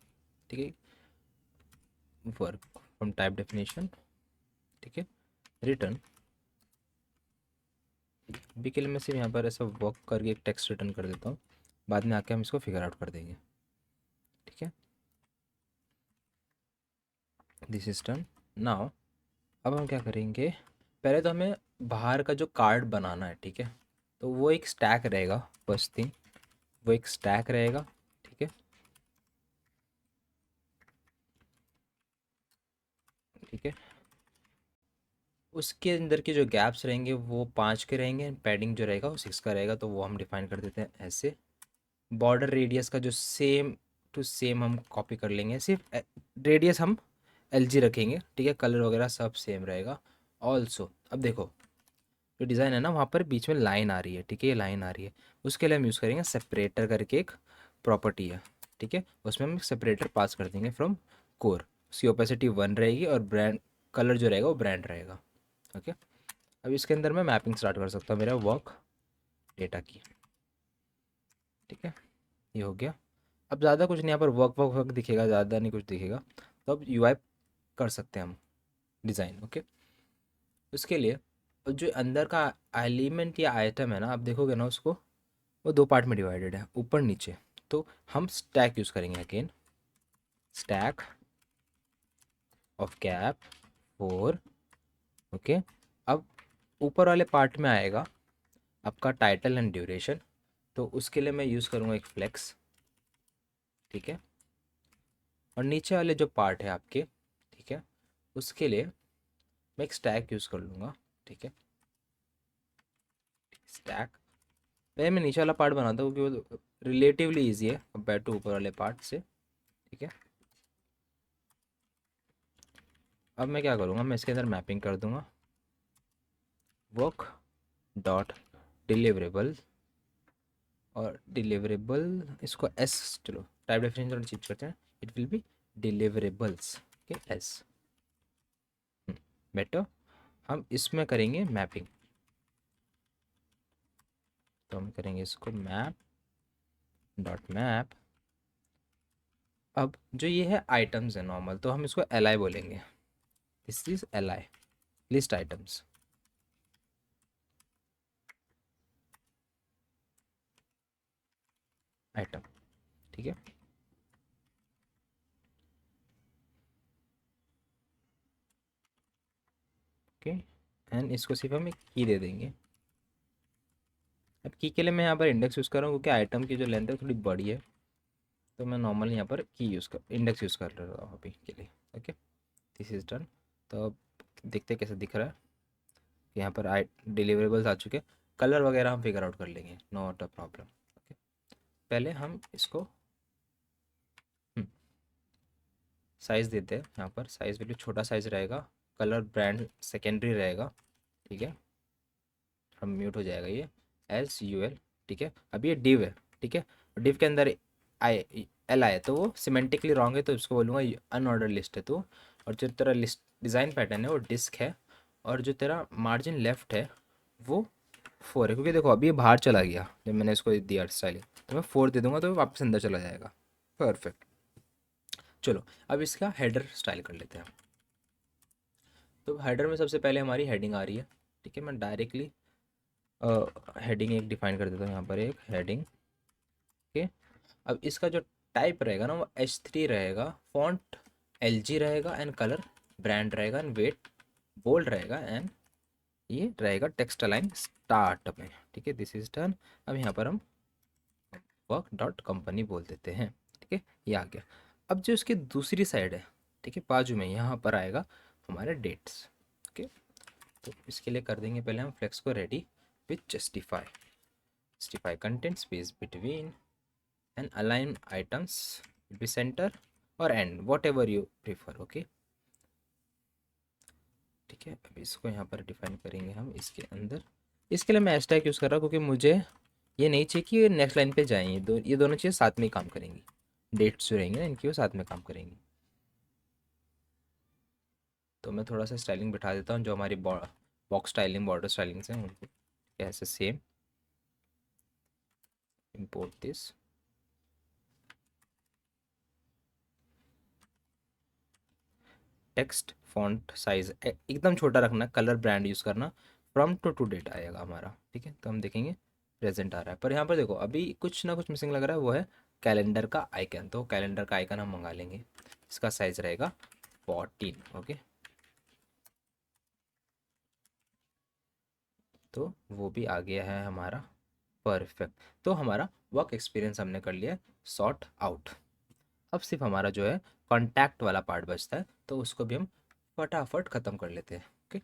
ठीक है। वर्क फ्रॉम टाइप डेफिनेशन, ठीक है। रिटर्न, अभी के लिए मैं सिर्फ यहाँ पर ऐसा वर्क करके एक टेक्स्ट रिटर्न कर देता हूँ, बाद में आके हम इसको फिगर आउट कर देंगे, ठीक है। This is done. नाउ अब हम क्या करेंगे, पहले तो हमें बाहर का जो कार्ड बनाना है, ठीक है। तो वो एक स्टैक रहेगा, फर्स्ट थिंग वो एक स्टैक रहेगा, ठीक है, ठीक है। उसके अंदर के जो गैप्स रहेंगे वो 5 के रहेंगे, पैडिंग जो रहेगा वो 6 का रहेगा, तो वो हम डिफाइन कर देते हैं ऐसे। बॉर्डर रेडियस का जो सेम टू सेम हम कॉपी कर लेंगे, सिर्फ रेडियस हम LG रखेंगे, ठीक है। कलर वगैरह सब सेम रहेगा। ऑल्सो अब देखो जो डिज़ाइन है ना वहाँ पर बीच में लाइन आ रही है, ठीक है, ये लाइन आ रही है, उसके लिए हम यूज़ करेंगे सेपरेटर करके एक प्रॉपर्टी है, ठीक है। उसमें हम सेपरेटर पास कर देंगे फ्रॉम कोर, उसकी ओपेसिटी 1 रहेगी और ब्रांड कलर जो रहेगा वो ब्रांड रहेगा, ओके। अब इसके अंदर मैं मैपिंग स्टार्ट कर सकता हूँ मेरा वर्क डेटा की, ठीक है। ये हो गया। अब ज़्यादा कुछ नहीं, यहाँ पर वर्क वर्क वर्क दिखेगा, ज़्यादा नहीं कुछ दिखेगा। तो अब UI कर सकते हैं हम डिज़ाइन, ओके। उसके लिए जो अंदर का एलिमेंट या आइटम है ना, आप देखोगे ना उसको, वो 2 पार्ट में डिवाइडेड है, ऊपर नीचे। तो हम स्टैक यूज़ करेंगे again, stack of cap 4, okay. अब ऊपर वाले पार्ट में आएगा आपका टाइटल एंड ड्यूरेशन, तो उसके लिए मैं यूज़ करूँगा एक फ्लेक्स, ठीक है। और नीचे वाले जो पार्ट है आपके, ठीक है, उसके लिए मैं एक स्टैक यूज़ कर लूँगा, ठीक है। स्टैक पहले मैं नीचे वाला पार्ट बनाता हूँ क्योंकि वो रिलेटिवली ईजी है कंपेयर टू ऊपर वाले पार्ट से, ठीक है। अब मैं क्या करूँगा, मैं इसके अंदर मैपिंग कर दूँगा, वर्क डॉट डिलीवरेबल और डिलीवरेबल इसको एस, चलो टाइप डेफिनेशन थोड़ा चेंज करते हैं, it will B deliverables, okay S better. हम इसमें करेंगे मैपिंग, तो हम करेंगे इसको मैप डॉट मैप। अब जो ये है आइटम्स है नॉर्मल, तो हम इसको एल आई बोलेंगे, this is L I, list items. Item, ठीक है। ओके एंड इसको सिर्फ हम एक की दे देंगे। अब की के लिए मैं यहाँ पर इंडेक्स यूज़ कर रहा हूँ क्योंकि आइटम की जो लेंथ है थोड़ी बड़ी है, तो मैं नॉर्मल यहाँ पर की यूज़ कर इंडेक्स यूज़ कर रहा हूँ अभी के लिए। Okay this is done. तो अब देखते हैं कैसे दिख रहा है। यहाँ पर आई डिलीवरेबल्स आ चुके हैं, कलर वगैरह हम फिगर आउट कर लेंगे, नॉट अ प्रॉब्लम। ओके पहले हम इसको साइज़ देते हैं। यहाँ पर साइज़ वैल्यू छोटा साइज़ रहेगा, कलर ब्रांड सेकेंडरी रहेगा, ठीक है। हम म्यूट हो जाएगा ये, एस यू एल, ठीक है। अब ये डिव है, ठीक है। डिव के अंदर आई एल आए तो वो सिमेंटिकली रॉन्ग है, तो इसको बोलूँगा अनऑर्डर लिस्ट है तो। और जो तेरा लिस्ट डिज़ाइन पैटर्न है वो डिस्क है, और जो तेरा मार्जिन लेफ्ट है वो 4 है, क्योंकि देखो अभी ये बाहर चला गया जब मैंने इसको दिया स्टाइलिंग, तो मैं 4 दे दूंगा तो वापस अंदर चला जाएगा। परफेक्ट। चलो अब इसका हेडर स्टाइल कर लेते हैं। तो हेडर में सबसे पहले हमारी हेडिंग आ रही है, ठीक है। मैं डायरेक्टली हेडिंग एक डिफाइन कर देता हूँ यहाँ पर, एक हेडिंग, ओके। अब इसका जो टाइप रहेगा ना वो H3 रहेगा, फॉन्ट LG रहेगा, एंड कलर ब्रांड रहेगा, एंड वेट बोल्ड रहेगा, एंड ये रहेगा टेक्स्ट अलाइन स्टार्ट में, ठीक है। This is done. अब यहाँ पर हम वर्क डॉट कंपनी बोल देते हैं, ठीक है। ये आ गया। अब जो इसकी दूसरी साइड है, ठीक है, बाजू में यहाँ पर आएगा हमारे डेट्स, ओके। तो इसके लिए कर देंगे पहले हम फ्लेक्स को ready with justify, justify content space between and align items be center और and whatever you prefer, okay, ठीक है। अब इसको यहाँ पर डिफाइन करेंगे हम इसके अंदर। इसके लिए मैं हैशटैग यूज़ कर रहा हूँ क्योंकि मुझे ये नहीं चाहिए कि ये नेक्स्ट लाइन पे जाएं, ये दोनों चीज़ें साथ में ही काम करेंगी, डेट्स जो रहेंगे ना इनकी वो साथ में काम करेंगी। तो मैं थोड़ा सा स्टाइलिंग बिठा देता हूँ, जो हमारी बॉक्स स्टाइलिंग बॉर्डर स्टाइलिंग्स हैं उनको ऐसे same import this, text font size एकदम छोटा रखना, कलर ब्रांड यूज़ करना, फ्रॉम टू डेट आएगा हमारा, ठीक है। तो हम देखेंगे प्रेजेंट आ रहा है, पर यहाँ पर देखो अभी कुछ ना कुछ मिसिंग लग रहा है, वो है कैलेंडर का आइकन। तो कैलेंडर का आइकन हम मंगा लेंगे, इसका साइज रहेगा 14, ओके। तो वो भी आ गया है हमारा, परफेक्ट। तो हमारा वर्क एक्सपीरियंस हमने कर लिया सॉर्ट आउट। अब सिर्फ हमारा जो है कॉन्टैक्ट वाला पार्ट बचता है, तो उसको भी हम फटाफट ख़त्म कर लेते हैं, ओके।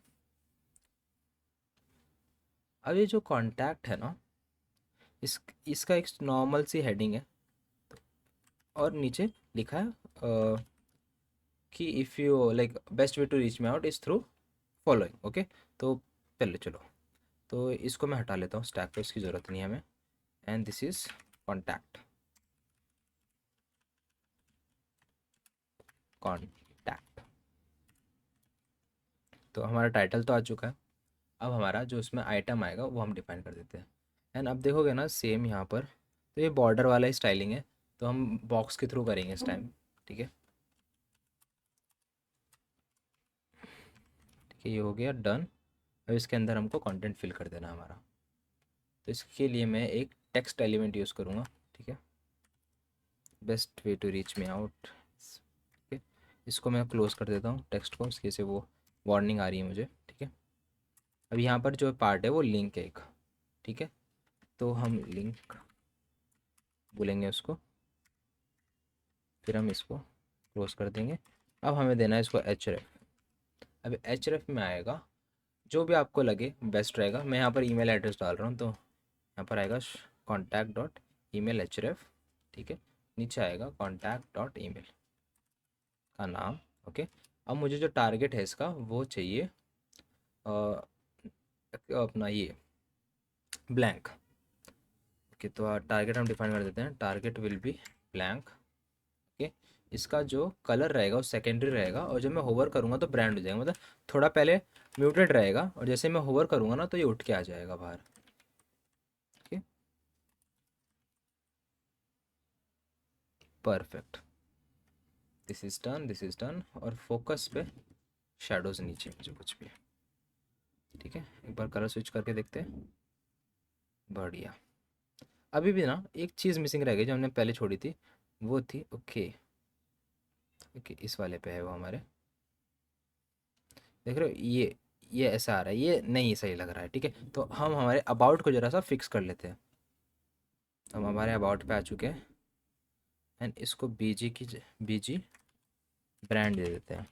अब ये जो कॉन्टैक्ट है ना, इसका एक नॉर्मल सी हेडिंग है, और नीचे लिखा है कि if you like best way to reach me out is through following, okay. तो पहले चलो, तो इसको मैं हटा लेता हूँ स्टैक पे, इसकी ज़रूरत नहीं है हमें। And this is contact, contact. तो हमारा टाइटल तो आ चुका है। अब हमारा जो उसमें आइटम आएगा वो हम डिफाइन कर देते हैं। एंड अब देखोगे ना सेम यहाँ पर, तो ये बॉर्डर वाला ही स्टाइलिंग है, तो हम बॉक्स के थ्रू करेंगे इस टाइम, ठीक है। ठीक है ये हो गया डन। अब इसके अंदर हमको कंटेंट फिल कर देना हमारा। तो इसके लिए मैं एक टेक्स्ट एलिमेंट यूज़ करूँगा, ठीक है। Best way to reach me out, ठीक है। इसको मैं क्लोज कर देता हूँ टेक्स्ट को, इसके से वो वार्निंग आ रही है मुझे, ठीक है। अब यहाँ पर जो पार्ट है वो लिंक है एक, ठीक है। तो हम लिंक बोलेंगे उसको, फिर हम इसको क्लोज कर देंगे। अब हमें देना है इसको एच रेफ। अब एच रेफ में आएगा जो भी आपको लगे बेस्ट रहेगा। मैं यहाँ पर ईमेल एड्रेस डाल रहा हूँ, तो यहाँ पर आएगा contact dot email H ref, ठीक है। नीचे आएगा कॉन्टैक्ट डॉट ई मेल का नाम, ओके। अब मुझे जो टारगेट है इसका वो चाहिए अपना ये ब्लैंक, ओके, तो टारगेट हम डिफाइन कर देते हैं, target will be blank. Okay, इसका जो कलर रहेगा वो सेकेंडरी रहेगा, और जब मैं होवर करूँगा तो ब्रांड हो जाएगा, मतलब थोड़ा पहले म्यूटेड रहेगा और जैसे मैं होवर करूँगा ना तो ये उठ के आ जाएगा बाहर। Okay, perfect, this is done. और फोकस पे शेडोज नीचे जो कुछ भी है, ठीक है। एक बार कलर स्विच करके देखते हैं, बढ़िया। अभी भी ना एक चीज़ मिसिंग रह गई जो हमने पहले छोड़ी थी, वो थी, ओके ओके, इस वाले पे है वो हमारे, देख रहे हो ये ऐसा आ रहा है, ये नहीं सही लग रहा है, ठीक है। तो हम हमारे अबाउट को ज़रा सा फिक्स कर लेते हैं। हम हमारे अबाउट पे आ चुके हैं, एंड इसको बीजी ब्रांड दे देते हैं।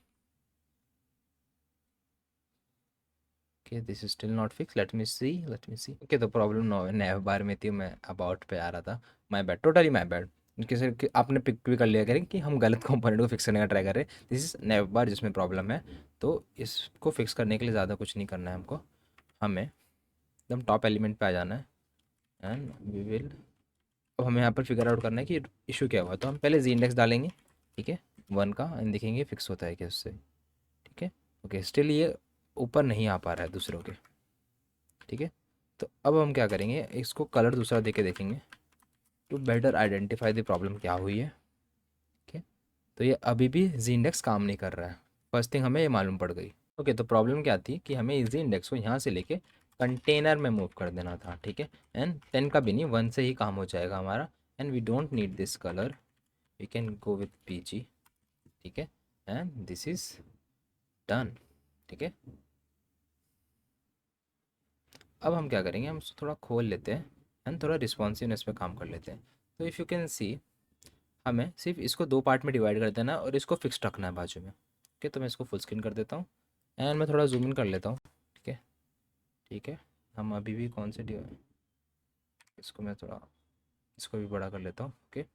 Okay, this is still not fix, let me see. Okay, तो प्रॉब्लम नैव बार में थी, मैं अबाउट पे आ रहा था, my bad, totally my bad. किसी कि आपने पिक भी कर लिया करें कि हम गलत कंपोनेंट को फिक्स करने का ट्राई कर रहे हैं, दिस इज नैव बार जिसमें प्रॉब्लम है। तो इसको फिक्स करने के लिए ज़्यादा कुछ नहीं करना है हमको, हमें एकदम टॉप एलिमेंट पे आ जाना है, एंड वी विल, अब हमें यहाँ पर फिगर आउट करना है कि इशू क्या हुआ। तो हम पहले जी इंडेक्स डालेंगे, ठीक है, 1 का, एंड देखेंगे फिक्स होता है क्या उससे, ठीक है। ओके, स्टिल ये ऊपर नहीं आ पा रहा है दूसरों के, ठीक है। तो अब हम क्या करेंगे, इसको कलर दूसरा दे के देखेंगे to better identify the problem क्या हुई है, ठीक है। तो ये अभी भी जी इंडेक्स काम नहीं कर रहा है, फर्स्ट थिंग हमें ये मालूम पड़ गई। ओके, तो प्रॉब्लम क्या थी कि हमें जी इंडेक्स को यहाँ से लेके कंटेनर में मूव कर देना था, ठीक है। एंड 10 का भी नहीं, 1 से ही काम हो जाएगा हमारा, and we don't need this colour, we can go with PG, ठीक है। एंड दिस इज डन, ठीक है। अब हम क्या करेंगे, हम उसको थोड़ा खोल लेते हैं एंड थोड़ा रिस्पॉन्सिवनेस पे काम कर लेते हैं। तो इफ़ यू कैन सी, हमें सिर्फ इसको 2 पार्ट में डिवाइड कर देना है और इसको फिक्स रखना है बाजू में। ओके, तो मैं इसको फुल स्क्रीन कर देता हूँ, एंड मैं थोड़ा जूम इन कर लेता हूँ, ठीक है। ठीक है, हम अभी भी कौन से इसको मैं थोड़ा, इसको भी बड़ा कर लेता हूँ। ओके,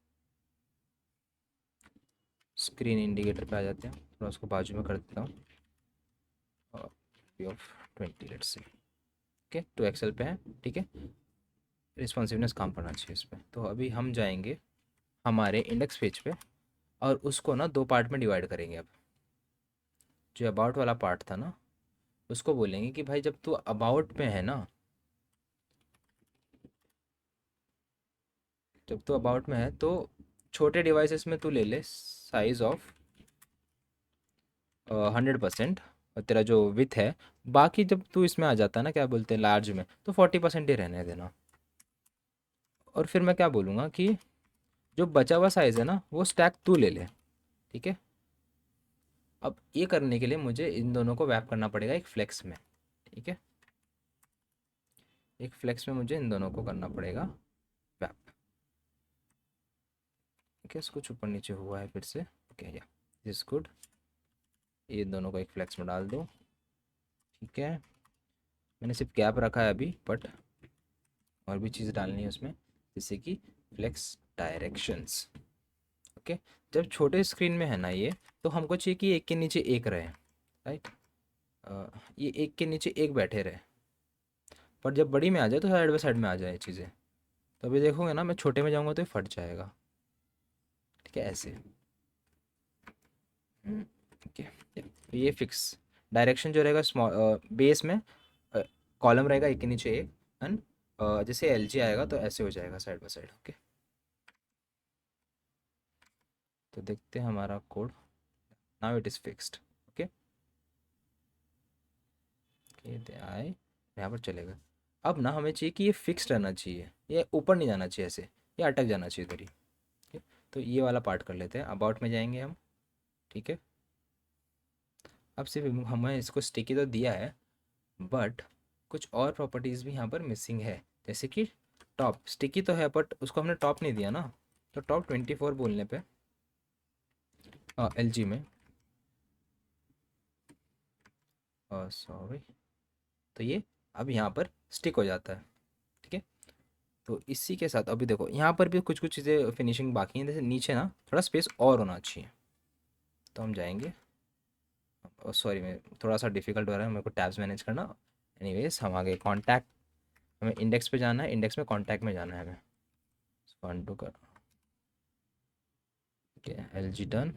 स्क्रीन इंडिकेटर पे आ जाते हैं, थोड़ा उसको बाजू में कर देता हूँ, और of 20 let's say, okay, 2 XL पे है, ठीक है। रिस्पॉन्सिवनेस काम करना चाहिए इस पर। तो अभी हम जाएंगे हमारे इंडेक्स पेज पे, और उसको ना 2 पार्ट में डिवाइड करेंगे। अब जो अबाउट वाला पार्ट था ना, उसको बोलेंगे कि भाई जब तू अबाउट पे है ना, जब तू अबाउट में है तो छोटे डिवाइसेस में तू ले ले साइज ऑफ 100%, और तेरा जो विथ है, बाकी जब तू इसमें आ जाता है ना, क्या बोलते हैं, लार्ज में, तो 40% ही रहने देना। और फिर मैं क्या बोलूँगा कि जो बचा हुआ साइज़ है ना, वो स्टैक तू ले ले, ठीक है। अब ये करने के लिए मुझे इन दोनों को वैप करना पड़ेगा एक फ्लेक्स में, ठीक है। एक फ्लेक्स में मुझे इन दोनों को करना पड़ेगा वैप, ठीक है। इसको ऊपर नीचे हुआ है फिर से, ओके, या दिस गुड। ये दोनों को एक फ्लेक्स में डाल दो, ठीक है। मैंने सिर्फ गैप रखा है अभी, बट और भी चीज़ डालनी है उसमें, जैसे कि फ्लेक्स डायरेक्शंस, ओके। जब छोटे स्क्रीन में है ना ये, तो हमको चाहिए कि एक के नीचे एक रहे, राइट, ये एक के नीचे एक बैठे रहे। पर जब बड़ी में आ जाए तो साइड बाई साइड में आ जाए चीज़ें। तो अभी देखोगे ना, मैं छोटे में जाऊँगा तो ये फट जाएगा, ठीक है, ऐसे। ओके, ये फिक्स डायरेक्शन जो रहेगा स्मॉल बेस में, कॉलम रहेगा एक के नीचे एक, एंड जैसे एल जी आएगा तो ऐसे हो जाएगा साइड बाई साइड, ओके। तो देखते हैं हमारा code, now it is fixed, okay. ये आए, यहाँ पर चलेगा। अब ना हमें चाहिए कि ये फिक्स्ड रहना चाहिए, ये ऊपर नहीं जाना चाहिए ऐसे, ये अटक जाना चाहिए इधर ही, ठीक है। तो ये वाला पार्ट कर लेते हैं, अबाउट में जाएंगे हम, ठीक है। अब सिर्फ हमें इसको स्टिकी तो दिया है, बट कुछ और प्रॉपर्टीज़ भी यहाँ पर मिसिंग है, जैसे कि टॉप स्टिकी तो है बट उसको हमने टॉप नहीं दिया ना। तो टॉप 24 बोलने पे एल जी में, सॉरी, तो ये अब यहाँ पर स्टिक हो जाता है, ठीक है। तो इसी के साथ अभी देखो यहाँ पर भी कुछ कुछ चीज़ें फिनिशिंग बाकी हैं, जैसे नीचे ना थोड़ा स्पेस और होना चाहिए। तो हम जाएंगे, सॉरी, मैं थोड़ा सा डिफिकल्ट हो रहा है मेरे को टैब्स मैनेज करना। एनीवेज हम आगे कॉन्टैक्ट, हमें इंडेक्स पे जाना है, इंडेक्स में कॉन्टैक्ट में जाना है हमें, अनडू कर, एल जी डन।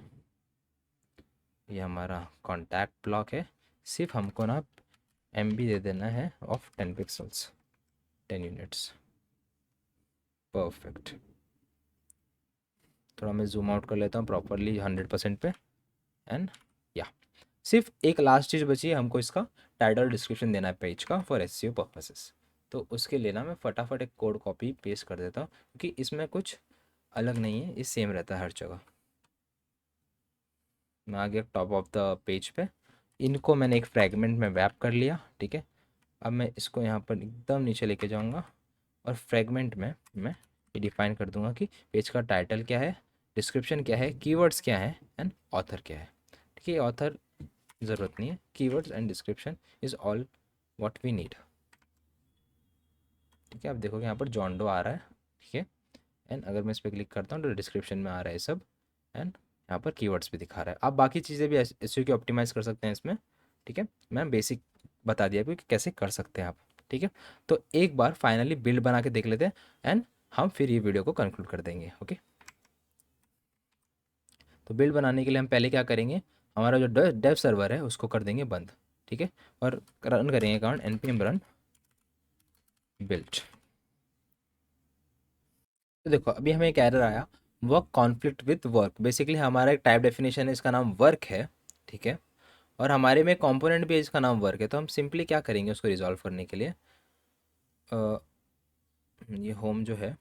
ये हमारा कॉन्टैक्ट ब्लॉक है, सिर्फ हमको ना एम बी दे देना है ऑफ 10 पिक्सल्स, 10 यूनिट्स। परफेक्ट। थोड़ा मैं जूम आउट कर लेता हूँ प्रॉपरली 100% पे। एंड या सिर्फ एक लास्ट चीज़ बची है, हमको इसका टाइटल डिस्क्रिप्शन देना है पेज का फॉर एसईओ पर्पसेस। तो उसके लिए ना मैं फटाफट एक कोड कॉपी पेस्ट कर देता हूँ, क्योंकि इसमें कुछ अलग नहीं है, ये सेम रहता है हर जगह। मैं आ गया टॉप ऑफ द पेज पे, इनको मैंने एक फ्रेगमेंट में वैप कर लिया, ठीक है। अब मैं इसको यहाँ पर एकदम नीचे लेके जाऊँगा और फ्रेगमेंट में मैं ये डिफाइन कर दूंगा कि पेज का टाइटल क्या है, डिस्क्रिप्शन क्या है, कीवर्ड्स क्या है एंड ऑथर क्या है। ठीक है, ऑथर ज़रूरत नहीं है, keywords and description is all what we need. ठीक है, आप देखोगे यहाँ पर जॉन डो आ रहा है, ठीक है। एंड अगर मैं इस पर क्लिक करता हूँ तो डिस्क्रिप्शन में आ रहा है सब, एंड यहाँ पर कीवर्ड्स भी दिखा रहा है। आप बाकी चीज़ें भी एसईओ की ऑप्टिमाइज़ कर सकते हैं इसमें, ठीक है। मैं बेसिक बता दिया कि कैसे कर सकते हैं आप, ठीक है। तो एक बार फाइनली बिल्ड बना के देख लेते हैं एंड हम फिर ये वीडियो को कंक्लूड कर देंगे। ओके, तो बिल्ड बनाने के लिए हम पहले क्या करेंगे, हमारा जो डेव सर्वर है उसको कर देंगे बंद, ठीक है। और रन करेंगे कमांड npm run build। तो देखो अभी हमें एक एरर आया, work conflict with work. Basically हमारा एक टाइप डेफिनेशन है, इसका नाम वर्क है, ठीक है। और हमारे में कंपोनेंट भी है, इसका नाम वर्क है। तो हम सिंपली क्या करेंगे उसको रिजॉल्व करने के लिए, ये होम जो है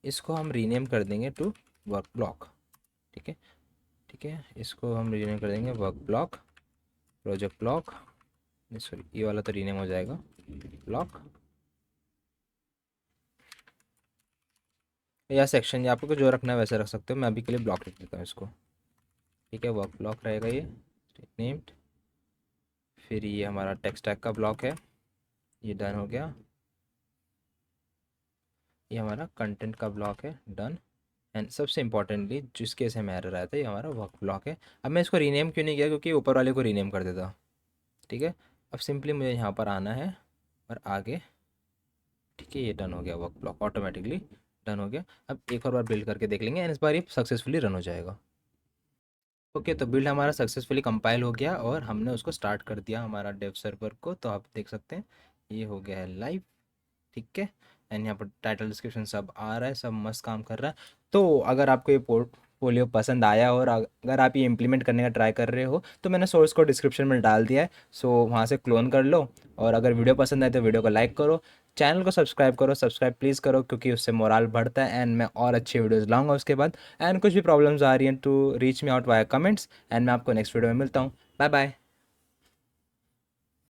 इसको हम रीनेम कर देंगे टू वर्क ब्लॉक, ठीक है। ठीक है, इसको हम रीनेम कर देंगे work block, project block, sorry ये वाला तो रीनेम हो जाएगा ब्लॉक, या सेक्शन, या आपको जो रखना है वैसे रख सकते हो। मैं अभी के लिए ब्लॉक लिख देता हूँ इसको, ठीक है। वर्क ब्लॉक रहेगा ये नेम्ड। फिर ये हमारा टेक्स्ट टैग का ब्लॉक है, ये डन हो गया। ये हमारा कंटेंट का ब्लॉक है, डन। एंड सबसे इंपॉर्टेंटली जिस केस में एरर आया था, ये हमारा वर्क ब्लॉक है। अब मैं इसको रीनेम क्यों नहीं किया, क्योंकि ऊपर वाले को रीनेम कर देता, ठीक है। अब सिंपली मुझे यहाँ पर आना है और आगे, ठीक है। ये डन हो गया, वर्क ब्लॉक ऑटोमेटिकली डन हो गया। अब एक और बार बिल्ड करके देख लेंगे एंड इस बार ये सक्सेसफुली रन हो जाएगा। ओके, तो बिल्ड हमारा सक्सेसफुली कंपाइल हो गया और हमने उसको स्टार्ट कर दिया हमारा डेव सर्वर को। तो आप देख सकते हैं ये हो गया है लाइव, ठीक है। एंड यहाँ पर टाइटल डिस्क्रिप्शन सब आ रहा है, सब मस्त काम कर रहा है। तो अगर आपको ये पोर्टफोलियो पसंद आया और अगर आप ये इम्प्लीमेंट करने का ट्राई कर रहे हो तो मैंने सोर्स को डिस्क्रिप्शन में डाल दिया है, सो वहाँ से क्लोन कर लो। और अगर वीडियो पसंद आए तो वीडियो को लाइक करो, चैनल को सब्सक्राइब करो, सब्सक्राइब प्लीज़ करो, क्योंकि उससे मोराल बढ़ता है एंड मैं और अच्छी वीडियोज़ लाऊंगा उसके बाद। एंड कुछ भी प्रॉब्लम्स आ रही हैं तो reach me out via comments, and मैं आपको नेक्स्ट वीडियो में मिलता हूँ। Bye bye.